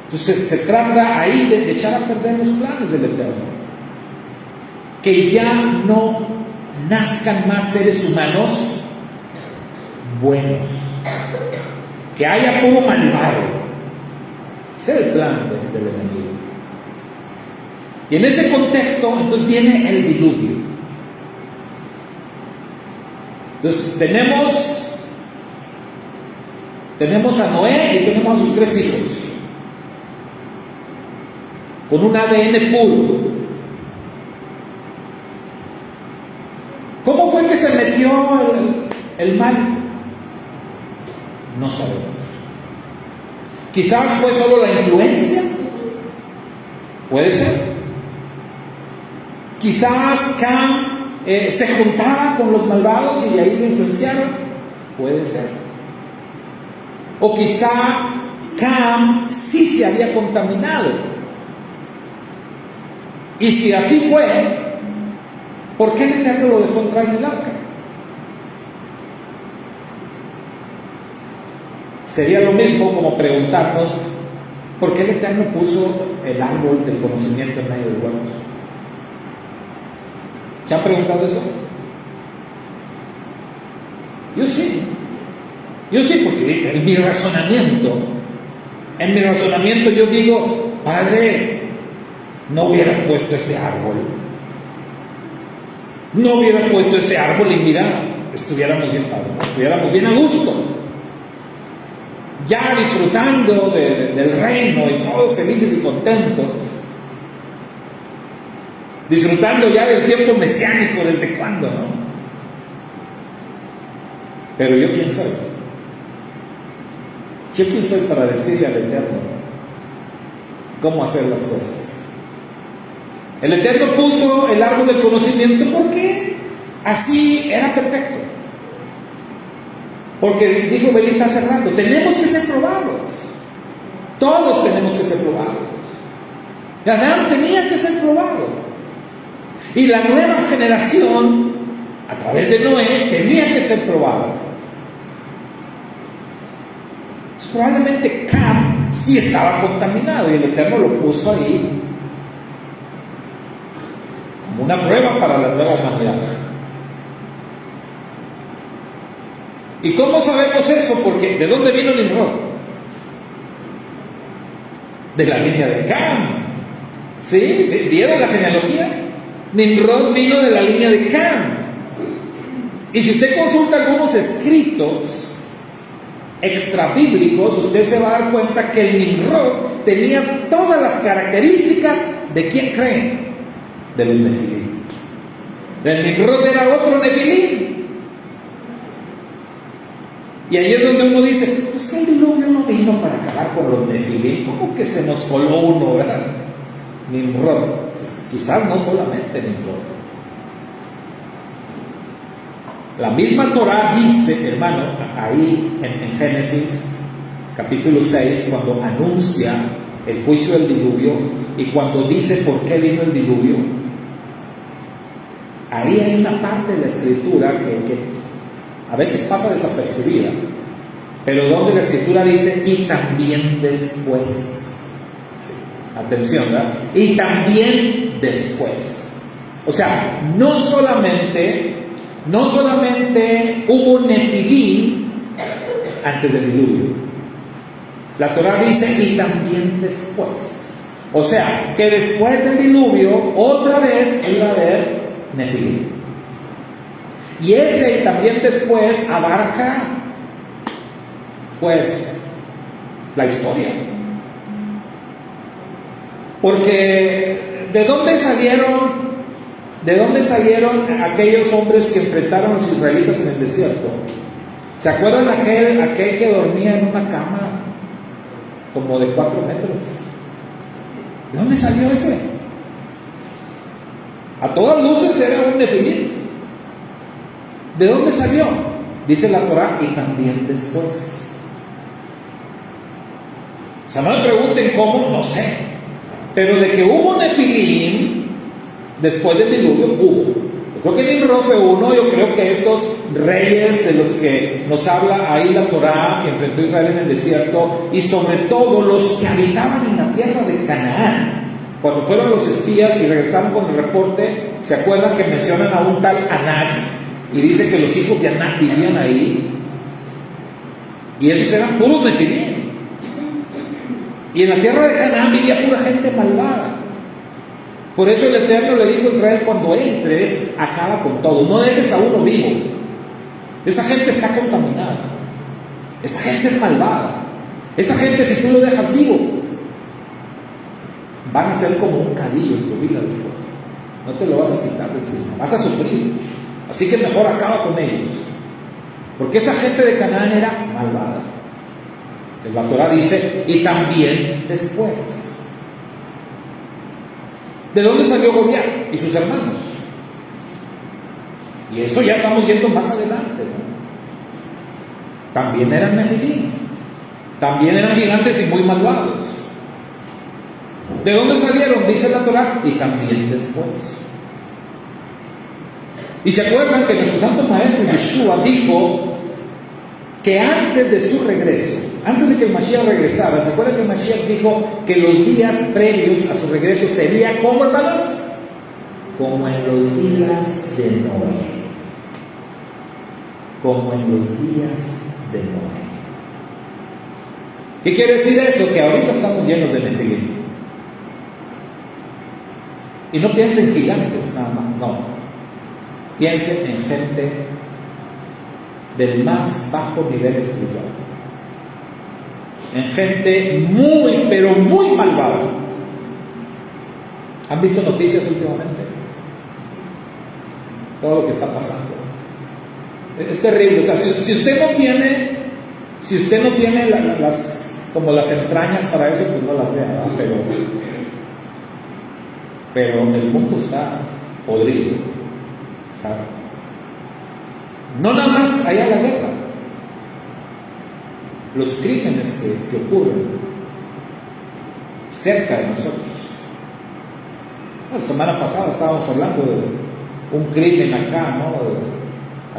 Entonces se trata ahí de echar a perder los planes del Eterno. Que ya no nazcan más seres humanos buenos. Que haya puro malvado. Ese es el plan del enemigo. Y en ese contexto, entonces viene el diluvio. Entonces tenemos a Noé y tenemos a sus 3 hijos, con un ADN puro. ¿Cómo fue que se metió el mal? No sabemos. Quizás fue solo la influencia. Puede ser. Quizás Cam se juntaba con los malvados y de ahí lo influenciaron. Puede ser. O quizá Cam sí se había contaminado. Y si así fue, ¿por qué el Eterno lo dejó entrar en el arca? Sería lo mismo como preguntarnos ¿por qué el Eterno puso el árbol del conocimiento en medio del huerto? ¿Se han preguntado eso? Yo sí, porque en mi razonamiento yo digo, Padre, no hubieras puesto ese árbol. No hubieras puesto ese árbol y mira, estuviéramos bien padre, estuviéramos bien a gusto, ya disfrutando del reino y todos felices y contentos, disfrutando ya del tiempo mesiánico. ¿Desde cuándo, no? Pero yo quién soy para decirle al Eterno cómo hacer las cosas. El Eterno puso el árbol del conocimiento porque así era perfecto. Porque dijo Belita hace rato, tenemos que ser probados. Todos tenemos que ser probados. Adán tenía que ser probado. Y la nueva generación, a través de Noé, tenía que ser probada. Pues probablemente Cam sí estaba contaminado y el Eterno lo puso ahí como una prueba para la nueva humanidad. ¿Y cómo sabemos eso? Porque ¿de dónde vino Nimrod? De la línea de Cam. ¿Sí? ¿Vieron la genealogía? Nimrod vino de la línea de Cam. Y si usted consulta algunos escritos extrabíblicos, usted se va a dar cuenta que el Nimrod tenía todas las características de ¿quién cree? De los Nefilim. El Nimrod era otro Nefilim. Y ahí es donde uno dice, pues que el diluvio no vino para acabar con los Nefilim. ¿Cómo que se nos coló uno, verdad? Nimrod. Pues quizás no solamente Nimrod. La misma Torah dice, hermano, ahí en Génesis capítulo 6, cuando anuncia el juicio del diluvio y cuando dice por qué vino el diluvio, ahí hay una parte de la escritura a veces pasa desapercibida, pero donde la Escritura dice, y también después. Sí, atención, ¿verdad? Y también después. O sea, no solamente hubo Nefilim antes del diluvio. La Torah dice, y también después. O sea, que después del diluvio, otra vez iba a haber Nefilim. Y ese y también después abarca, pues, la historia. Porque, ¿de dónde salieron aquellos hombres que enfrentaron a los israelitas en el desierto? ¿Se acuerdan aquel que dormía en una cama como de 4 metros? ¿De dónde salió ese? A todas luces era un Nefilim. ¿De dónde salió? Dice la Torah, y también después. O sea, no me pregunten cómo, no sé. Pero de que hubo Nefilim después del diluvio, hubo. Yo creo que Nimrod fue uno. Yo creo que estos reyes de los que nos habla ahí la Torah, que enfrentó a Israel en el desierto, y sobre todo los que habitaban en la tierra de Canaán, cuando fueron los espías y regresaron con el reporte, ¿se acuerdan que mencionan a un tal Anak? Y dice que los hijos de Anak vivían ahí, y esos eran puros Nefilim. Y en la tierra de Canaán vivía pura gente malvada. Por eso el Eterno le dijo a Israel, cuando entres, acaba con todo, no dejes a uno vivo. Esa gente está contaminada, esa gente es malvada, esa gente, si tú lo dejas vivo, van a ser como un cadillo en tu vida después. No te lo vas a quitar de encima, vas a sufrir. Así que mejor acaba con ellos, porque esa gente de Canaán era malvada. La Torah dice, y también después. ¿De dónde salió Goliat y sus hermanos? Y eso ya estamos viendo más adelante, ¿no? También eran Nefilim, también eran gigantes y muy malvados. ¿De dónde salieron? Dice la Torah, y también después. Y se acuerdan que nuestro santo maestro Yeshua dijo que antes de su regreso, antes de que el Mashiach regresara, ¿se acuerdan que el Mashiach dijo que los días previos a su regreso sería como, hermanos? Como en los días de Noé. Como en los días de Noé. ¿Qué quiere decir eso? Que ahorita estamos llenos de Nefilim. Y no piensen en gigantes nada más, no. Piensen en gente del más bajo nivel espiritual. En gente muy, pero muy malvada. ¿Han visto noticias últimamente? Todo lo que está pasando. Es terrible. O sea, si usted no tiene como las entrañas para eso, pues no las vea, ¿verdad? Pero el mundo está podrido. ¿Sabe? No nada más allá la guerra. Los crímenes que ocurren cerca de nosotros. La semana pasada estábamos hablando de un crimen acá, ¿no?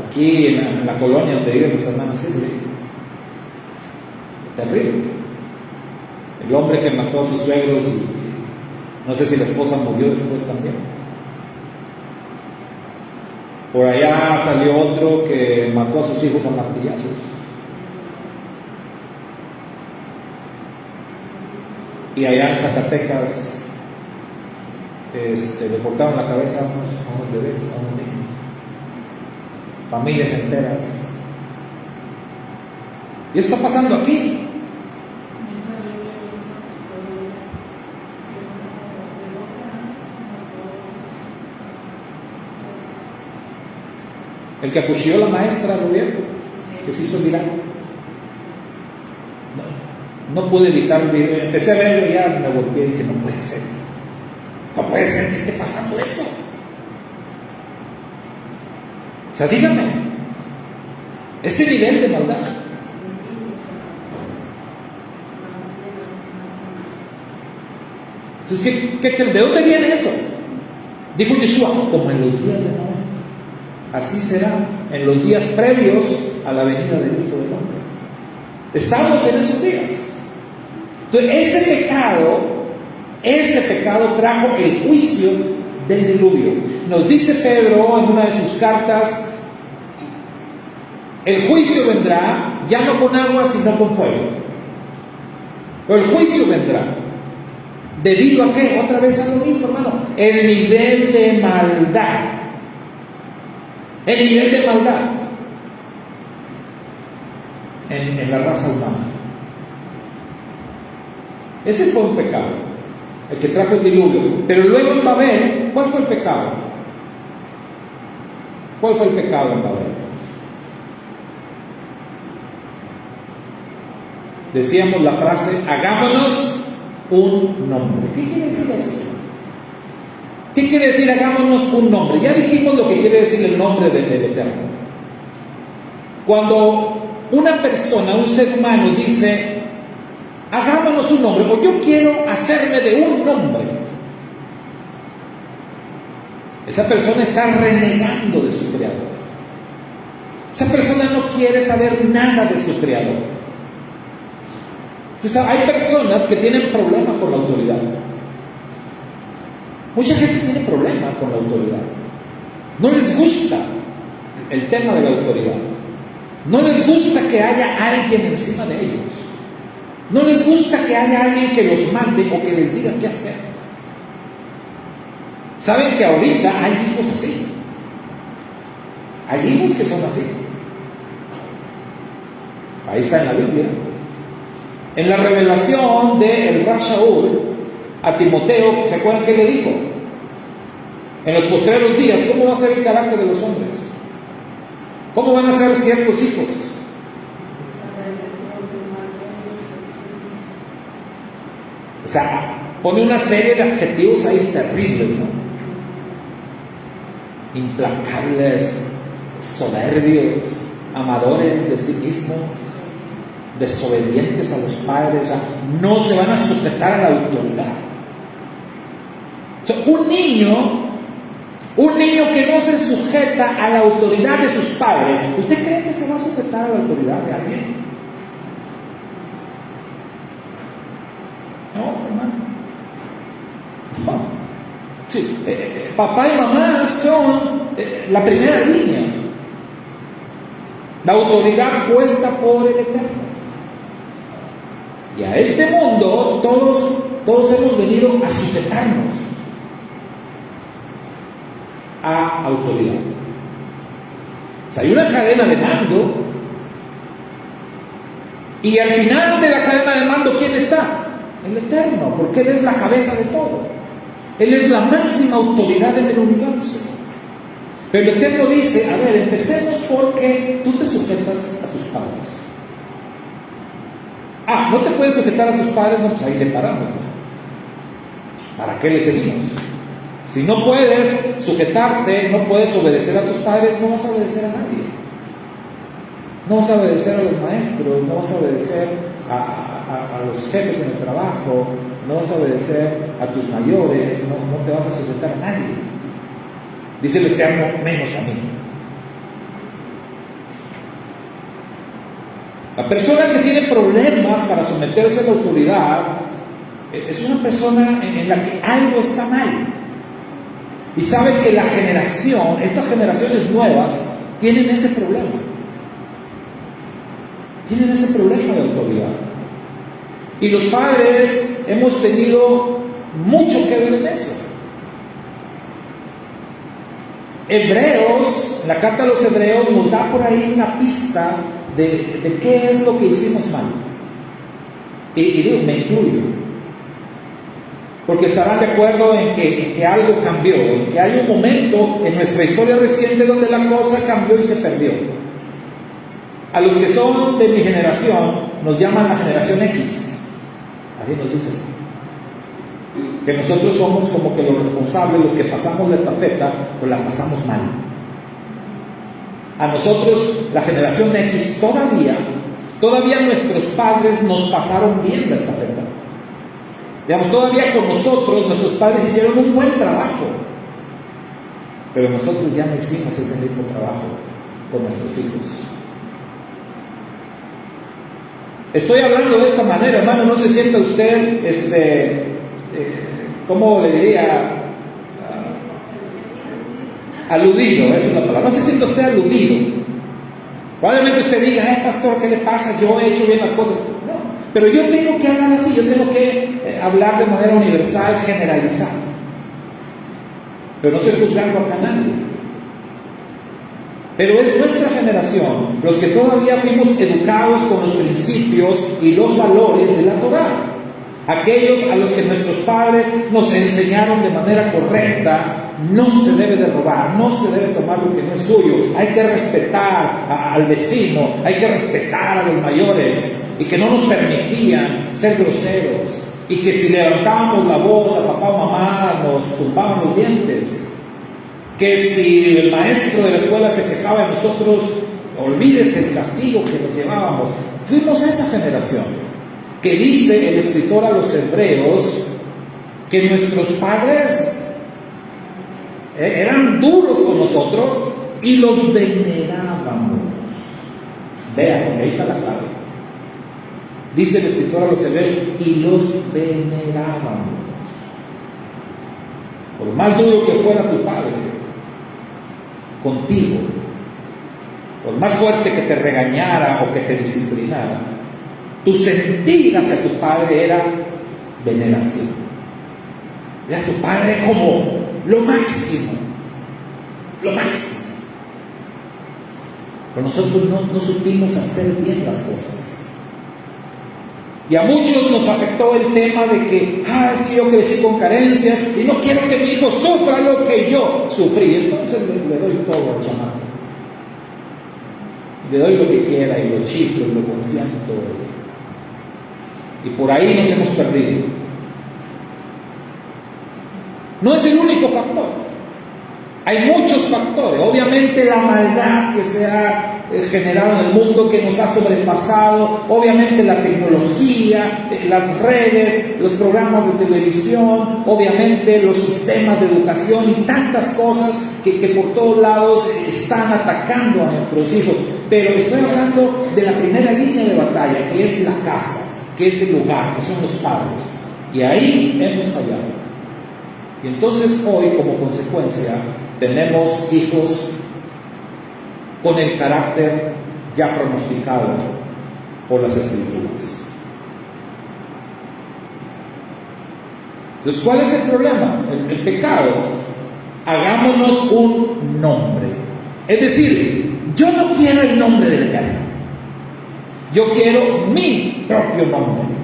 Aquí en la colonia donde vive nuestra hermana Silvia. Terrible. El hombre que mató a sus suegros y no sé si la esposa murió después también. Por allá salió otro que mató a sus hijos a martillazos. Y allá en Zacatecas le cortaron la cabeza a unos bebés, a unos niños. Familias enteras. Y eso está pasando aquí. El que acuchilló a la maestra, ¿lo vieron? Que se hizo viral. No pude evitar el video. Empecé a verlo y ya me volteé y dije, no puede ser. No puede ser que esté pasando eso. O sea, dígame, ese nivel de maldad. Entonces, ¿de dónde viene eso? Dijo Yeshua, como en los días de Noé. Así será en los días previos a la venida del Hijo del Hombre. Estamos en esos días. Entonces, ese pecado trajo el juicio del diluvio. Nos dice Pedro en una de sus cartas: el juicio vendrá, ya no con agua, sino con fuego. Pero el juicio vendrá. ¿Debido a qué? Otra vez a lo mismo, hermano. El nivel de maldad. El nivel de maldad en la raza humana. Ese fue un pecado, el que trajo el diluvio. Pero luego en Babel, ¿cuál fue el pecado? ¿Cuál fue el pecado en Babel? Decíamos la frase: hagámonos un nombre. ¿Qué quiere decir eso? ¿Qué quiere decir hagámonos un nombre? Ya dijimos lo que quiere decir el nombre del Eterno. Cuando una persona, un ser humano dice: hagámonos un nombre, o yo quiero hacerme de un nombre, esa persona está renegando de su creador. Esa persona no quiere saber nada de su creador. Entonces, hay personas que tienen problemas con la autoridad. Mucha gente tiene problemas con la autoridad. No les gusta el tema de la autoridad. No les gusta que haya alguien encima de ellos. No les gusta que haya alguien que los mande o que les diga qué hacer. ¿Saben que ahorita hay hijos así? Hay hijos que son así. Ahí está en la Biblia. En la revelación del Rab Shaul a Timoteo, ¿se acuerdan qué le dijo? En los postreros días, ¿cómo va a ser el carácter de los hombres? ¿Cómo van a ser ciertos hijos? O sea, pone una serie de adjetivos ahí terribles, ¿no? Implacables, soberbios, amadores de sí mismos, desobedientes a los padres. O sea, no se van a sujetar a la autoridad. O sea, un niño que no se sujeta a la autoridad de sus padres, ¿usted cree que se va a sujetar a la autoridad de alguien? No, hermano. No. Sí, papá y mamá son la primera línea. La autoridad puesta por el Eterno. Y a este mundo todos hemos venido a sujetarnos a autoridad. O sea, hay una cadena de mando, y al final de la cadena de mando, ¿quién está? El Eterno, porque Él es la cabeza de todo. Él es la máxima autoridad en el universo. Pero el Eterno dice: a ver, empecemos porque tú te sujetas a tus padres. ¿No te puedes sujetar a tus padres? No, pues ahí le paramos, ¿no? ¿Para qué le seguimos? Si no puedes sujetarte, no puedes obedecer a tus padres, no vas a obedecer a nadie. No vas a obedecer a los maestros, no vas a obedecer a los jefes en el trabajo, no vas a obedecer a tus mayores, no te vas a sujetar a nadie. Dice el Eterno: menos a mí. La persona que tiene problemas para someterse a la autoridad es una persona en la que algo está mal. Y sabe que estas generaciones nuevas tienen ese problema. Tienen ese problema de autoridad. Y los padres hemos tenido mucho que ver en eso. Hebreos, la carta a los Hebreos nos da por ahí una pista de qué es lo que hicimos mal. Y digo, me incluyo. Porque estarán de acuerdo en que algo cambió, en que hay un momento en nuestra historia reciente donde la cosa cambió y se perdió. A los que son de mi generación nos llaman la generación X. Así nos dicen. Que nosotros somos como que los responsables, los que pasamos la estafeta, pues la pasamos mal. A nosotros, la generación X, todavía nuestros padres nos pasaron bien la estafeta. Digamos, todavía con nosotros, nuestros padres hicieron un buen trabajo. Pero nosotros ya no hicimos ese mismo trabajo con nuestros hijos. Estoy hablando de esta manera, hermano, no se sienta usted, ¿cómo le diría? Aludido, esa es la palabra. No se sienta usted aludido. Probablemente usted diga, pastor, ¿qué le pasa? Yo he hecho bien las cosas. No, pero yo tengo que hablar así, yo tengo que hablar de manera universal, generalizada. Pero no estoy juzgando a nadie. Pero es nuestra generación, los que todavía fuimos educados con los principios y los valores de la Torá. Aquellos a los que nuestros padres nos enseñaron de manera correcta: no se debe de robar, no se debe tomar lo que no es suyo, hay que respetar al vecino, hay que respetar a los mayores, y que no nos permitían ser groseros, y que si levantábamos la voz a papá o mamá nos tumbaban los dientes, que si el maestro de la escuela se quejaba de nosotros, olvídese el castigo que nos llevábamos. Fuimos esa generación que dice el escritor a los hebreos que nuestros padres eran duros con nosotros y los venerábamos. Vean, ahí está la clave. Dice el escritor a los hebreos, y los venerábamos. Por más duro que fuera tu padre contigo, por más fuerte que te regañara o que te disciplinara, tu sentir hacia tu padre era veneración. Era tu padre como lo máximo, lo máximo. Pero nosotros no supimos hacer bien las cosas. Y a muchos nos afectó el tema de que, es que yo crecí con carencias y no quiero que mi hijo sufra lo que yo sufrí. Entonces le doy todo al chamaco. Le doy lo que quiera y lo chiflo y lo consiento. Y por ahí nos hemos perdido. No es el único factor. Hay muchos factores. Obviamente la maldad que se ha generado en el mundo, que nos ha sobrepasado. Obviamente la tecnología, las redes, los programas de televisión. Obviamente los sistemas de educación y tantas cosas que por todos lados están atacando a nuestros hijos. Pero estoy hablando de la primera línea de batalla, que es la casa, que es el lugar, que son los padres. Y ahí hemos fallado. Y entonces hoy, como consecuencia, tenemos hijos con el carácter ya pronosticado por las Escrituras. Entonces, ¿cuál es el problema? El pecado. Hagámonos un nombre. Es decir, yo no quiero el nombre del Eterno. Yo quiero mi propio nombre.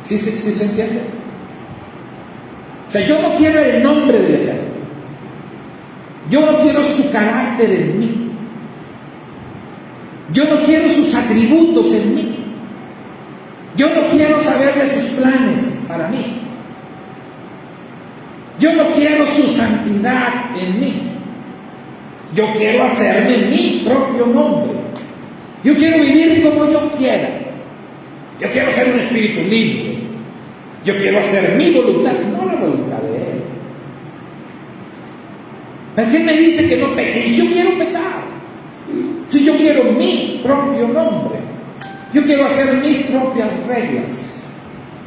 ¿Sí se entiende? O sea, yo no quiero el nombre del Eterno. Yo no quiero su carácter en mí. Yo no quiero sus atributos en mí. Yo no quiero saber de sus planes para mí. Yo no quiero su santidad en mí. Yo quiero hacerme mi propio nombre. Yo quiero vivir como yo quiera. Yo quiero ser un espíritu libre. Yo quiero hacer mi voluntad, no la voluntad de Él. ¿Pero qué me dice que no peque? Y yo quiero pecar. Si yo quiero mi propio nombre, yo quiero hacer mis propias reglas.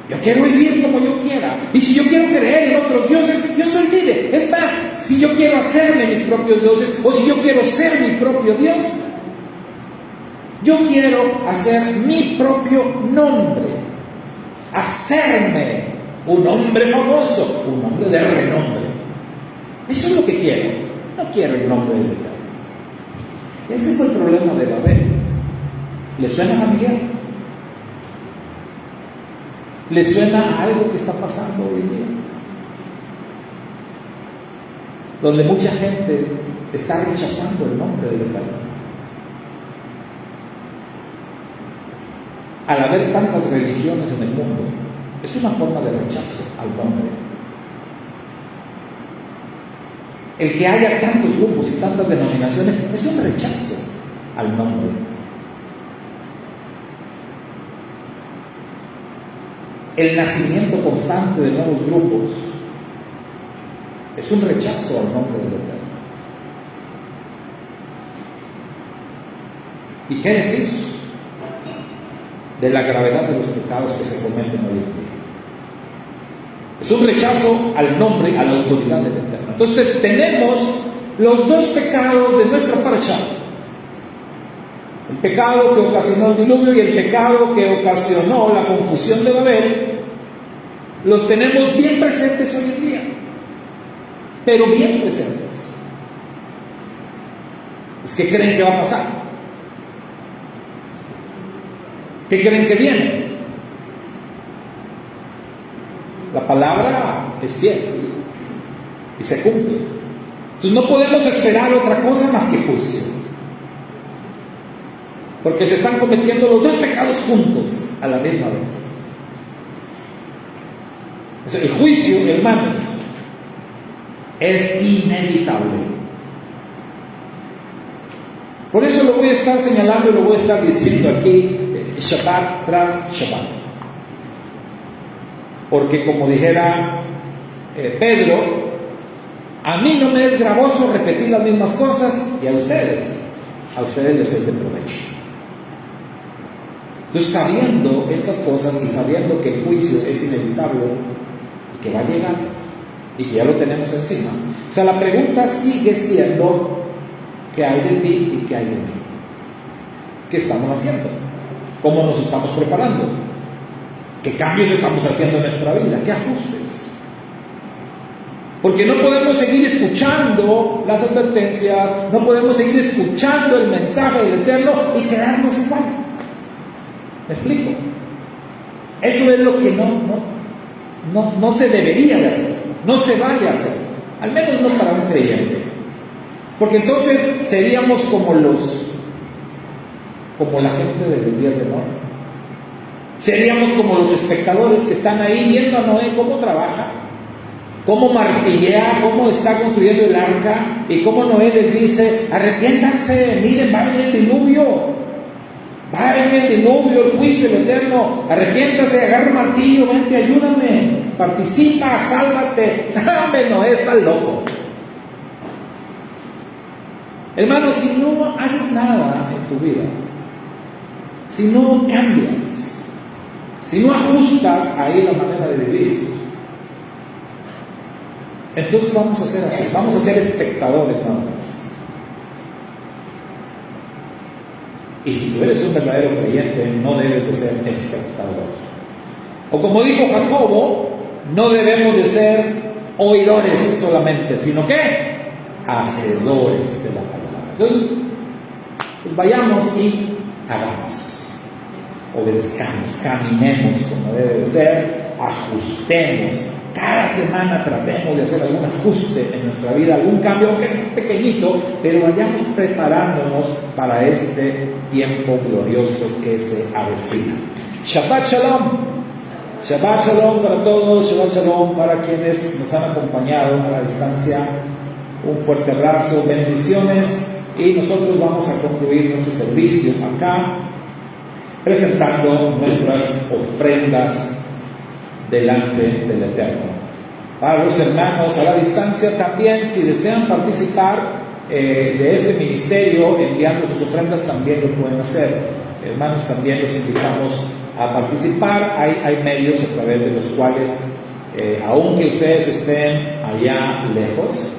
Yo quiero vivir como yo quiera. Y si yo quiero creer en otros dioses, yo soy libre. Es más, si yo quiero hacerme mis propios dioses, o si yo quiero ser mi propio Dios, yo quiero hacer mi propio nombre. Hacerme un hombre famoso, un hombre de renombre. Eso es lo que quiero. No quiero el nombre del Eterno. Ese fue el problema de Babel. ¿Le suena familiar? ¿Le suena a algo que está pasando hoy en día? Donde mucha gente está rechazando el nombre del Eterno. Al haber tantas religiones en el mundo, es una forma de rechazo al nombre. El que haya tantos grupos y tantas denominaciones es un rechazo al nombre. El nacimiento constante de nuevos grupos Es un rechazo al nombre del Eterno. ¿Y qué decir de la gravedad de los pecados que se cometen hoy en día? Es un rechazo al nombre, a la autoridad del Eterno. Entonces tenemos los dos pecados de nuestra parasha: el pecado que ocasionó el diluvio y el pecado que ocasionó la confusión de Babel. Los tenemos bien presentes hoy en día, pero bien presentes. ¿Qué creen que va a pasar? ¿Qué creen que viene? La palabra es fiel y se cumple. Entonces no podemos esperar otra cosa más que juicio, porque se están cometiendo los dos pecados juntos a la misma vez. O sea, el juicio, hermanos, es inevitable. Por eso lo voy a estar señalando y lo voy a estar diciendo aquí, Shabbat tras Shabbat. Porque como dijera Pedro, a mí no me es gravoso repetir las mismas cosas, y a ustedes les es de provecho. Entonces, sabiendo estas cosas y sabiendo que el juicio es inevitable y que va a llegar y que ya lo tenemos encima, o sea, la pregunta sigue siendo: ¿qué hay de ti y qué hay de mí? ¿Qué estamos haciendo? ¿Cómo nos estamos preparando? ¿Qué cambios estamos haciendo en nuestra vida? ¿Qué ajustes? Porque no podemos seguir escuchando las advertencias, no podemos seguir escuchando el mensaje del Eterno y quedarnos igual. ¿Me explico? Eso es lo que no se debería de hacer, no se vale hacer, al menos no para un creyente. Porque entonces seríamos como la gente de los días de Noé. Seríamos como los espectadores que están ahí viendo a Noé cómo trabaja, cómo martillea, cómo está construyendo el arca, y cómo Noé les dice: arrepiéntanse, miren, va a venir el diluvio, el juicio del Eterno, arrepiéntase, agarra el martillo, vente, ayúdame, participa, sálvate. Hombre, Noé está loco. Hermano, si no haces nada en tu vida, si no cambias, si no ajustas ahí la manera de vivir, entonces vamos a ser así, vamos a ser espectadores nada más. Y si tú eres un verdadero creyente, no debes de ser espectador. O como dijo Jacobo, no debemos de ser oidores solamente, sino que hacedores de la palabra. Entonces, pues vayamos y hagamos. Obedezcamos, caminemos como debe de ser, ajustemos. Cada semana tratemos de hacer algún ajuste en nuestra vida, algún cambio, aunque sea pequeñito, pero vayamos preparándonos para este tiempo glorioso que se avecina. Shabbat Shalom. Shabbat Shalom para todos, Shabbat Shalom para quienes nos han acompañado a la distancia. Un fuerte abrazo, bendiciones, y nosotros vamos a concluir nuestro servicio acá presentando nuestras ofrendas delante del Eterno. Para los hermanos a la distancia también, si desean participar de este ministerio enviando sus ofrendas, también lo pueden hacer. Hermanos, también los invitamos a participar. Hay medios a través de los cuales, aunque ustedes estén allá lejos,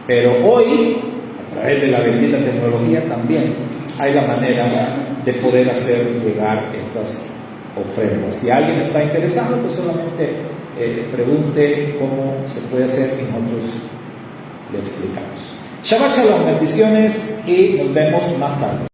pero hoy, a través de la bendita tecnología, también hay la manera de poder hacer llegar estas ofrendas. Si alguien está interesado, pues solamente pregunte cómo se puede hacer y nosotros le explicamos. Shabbat Shalom, bendiciones, y nos vemos más tarde.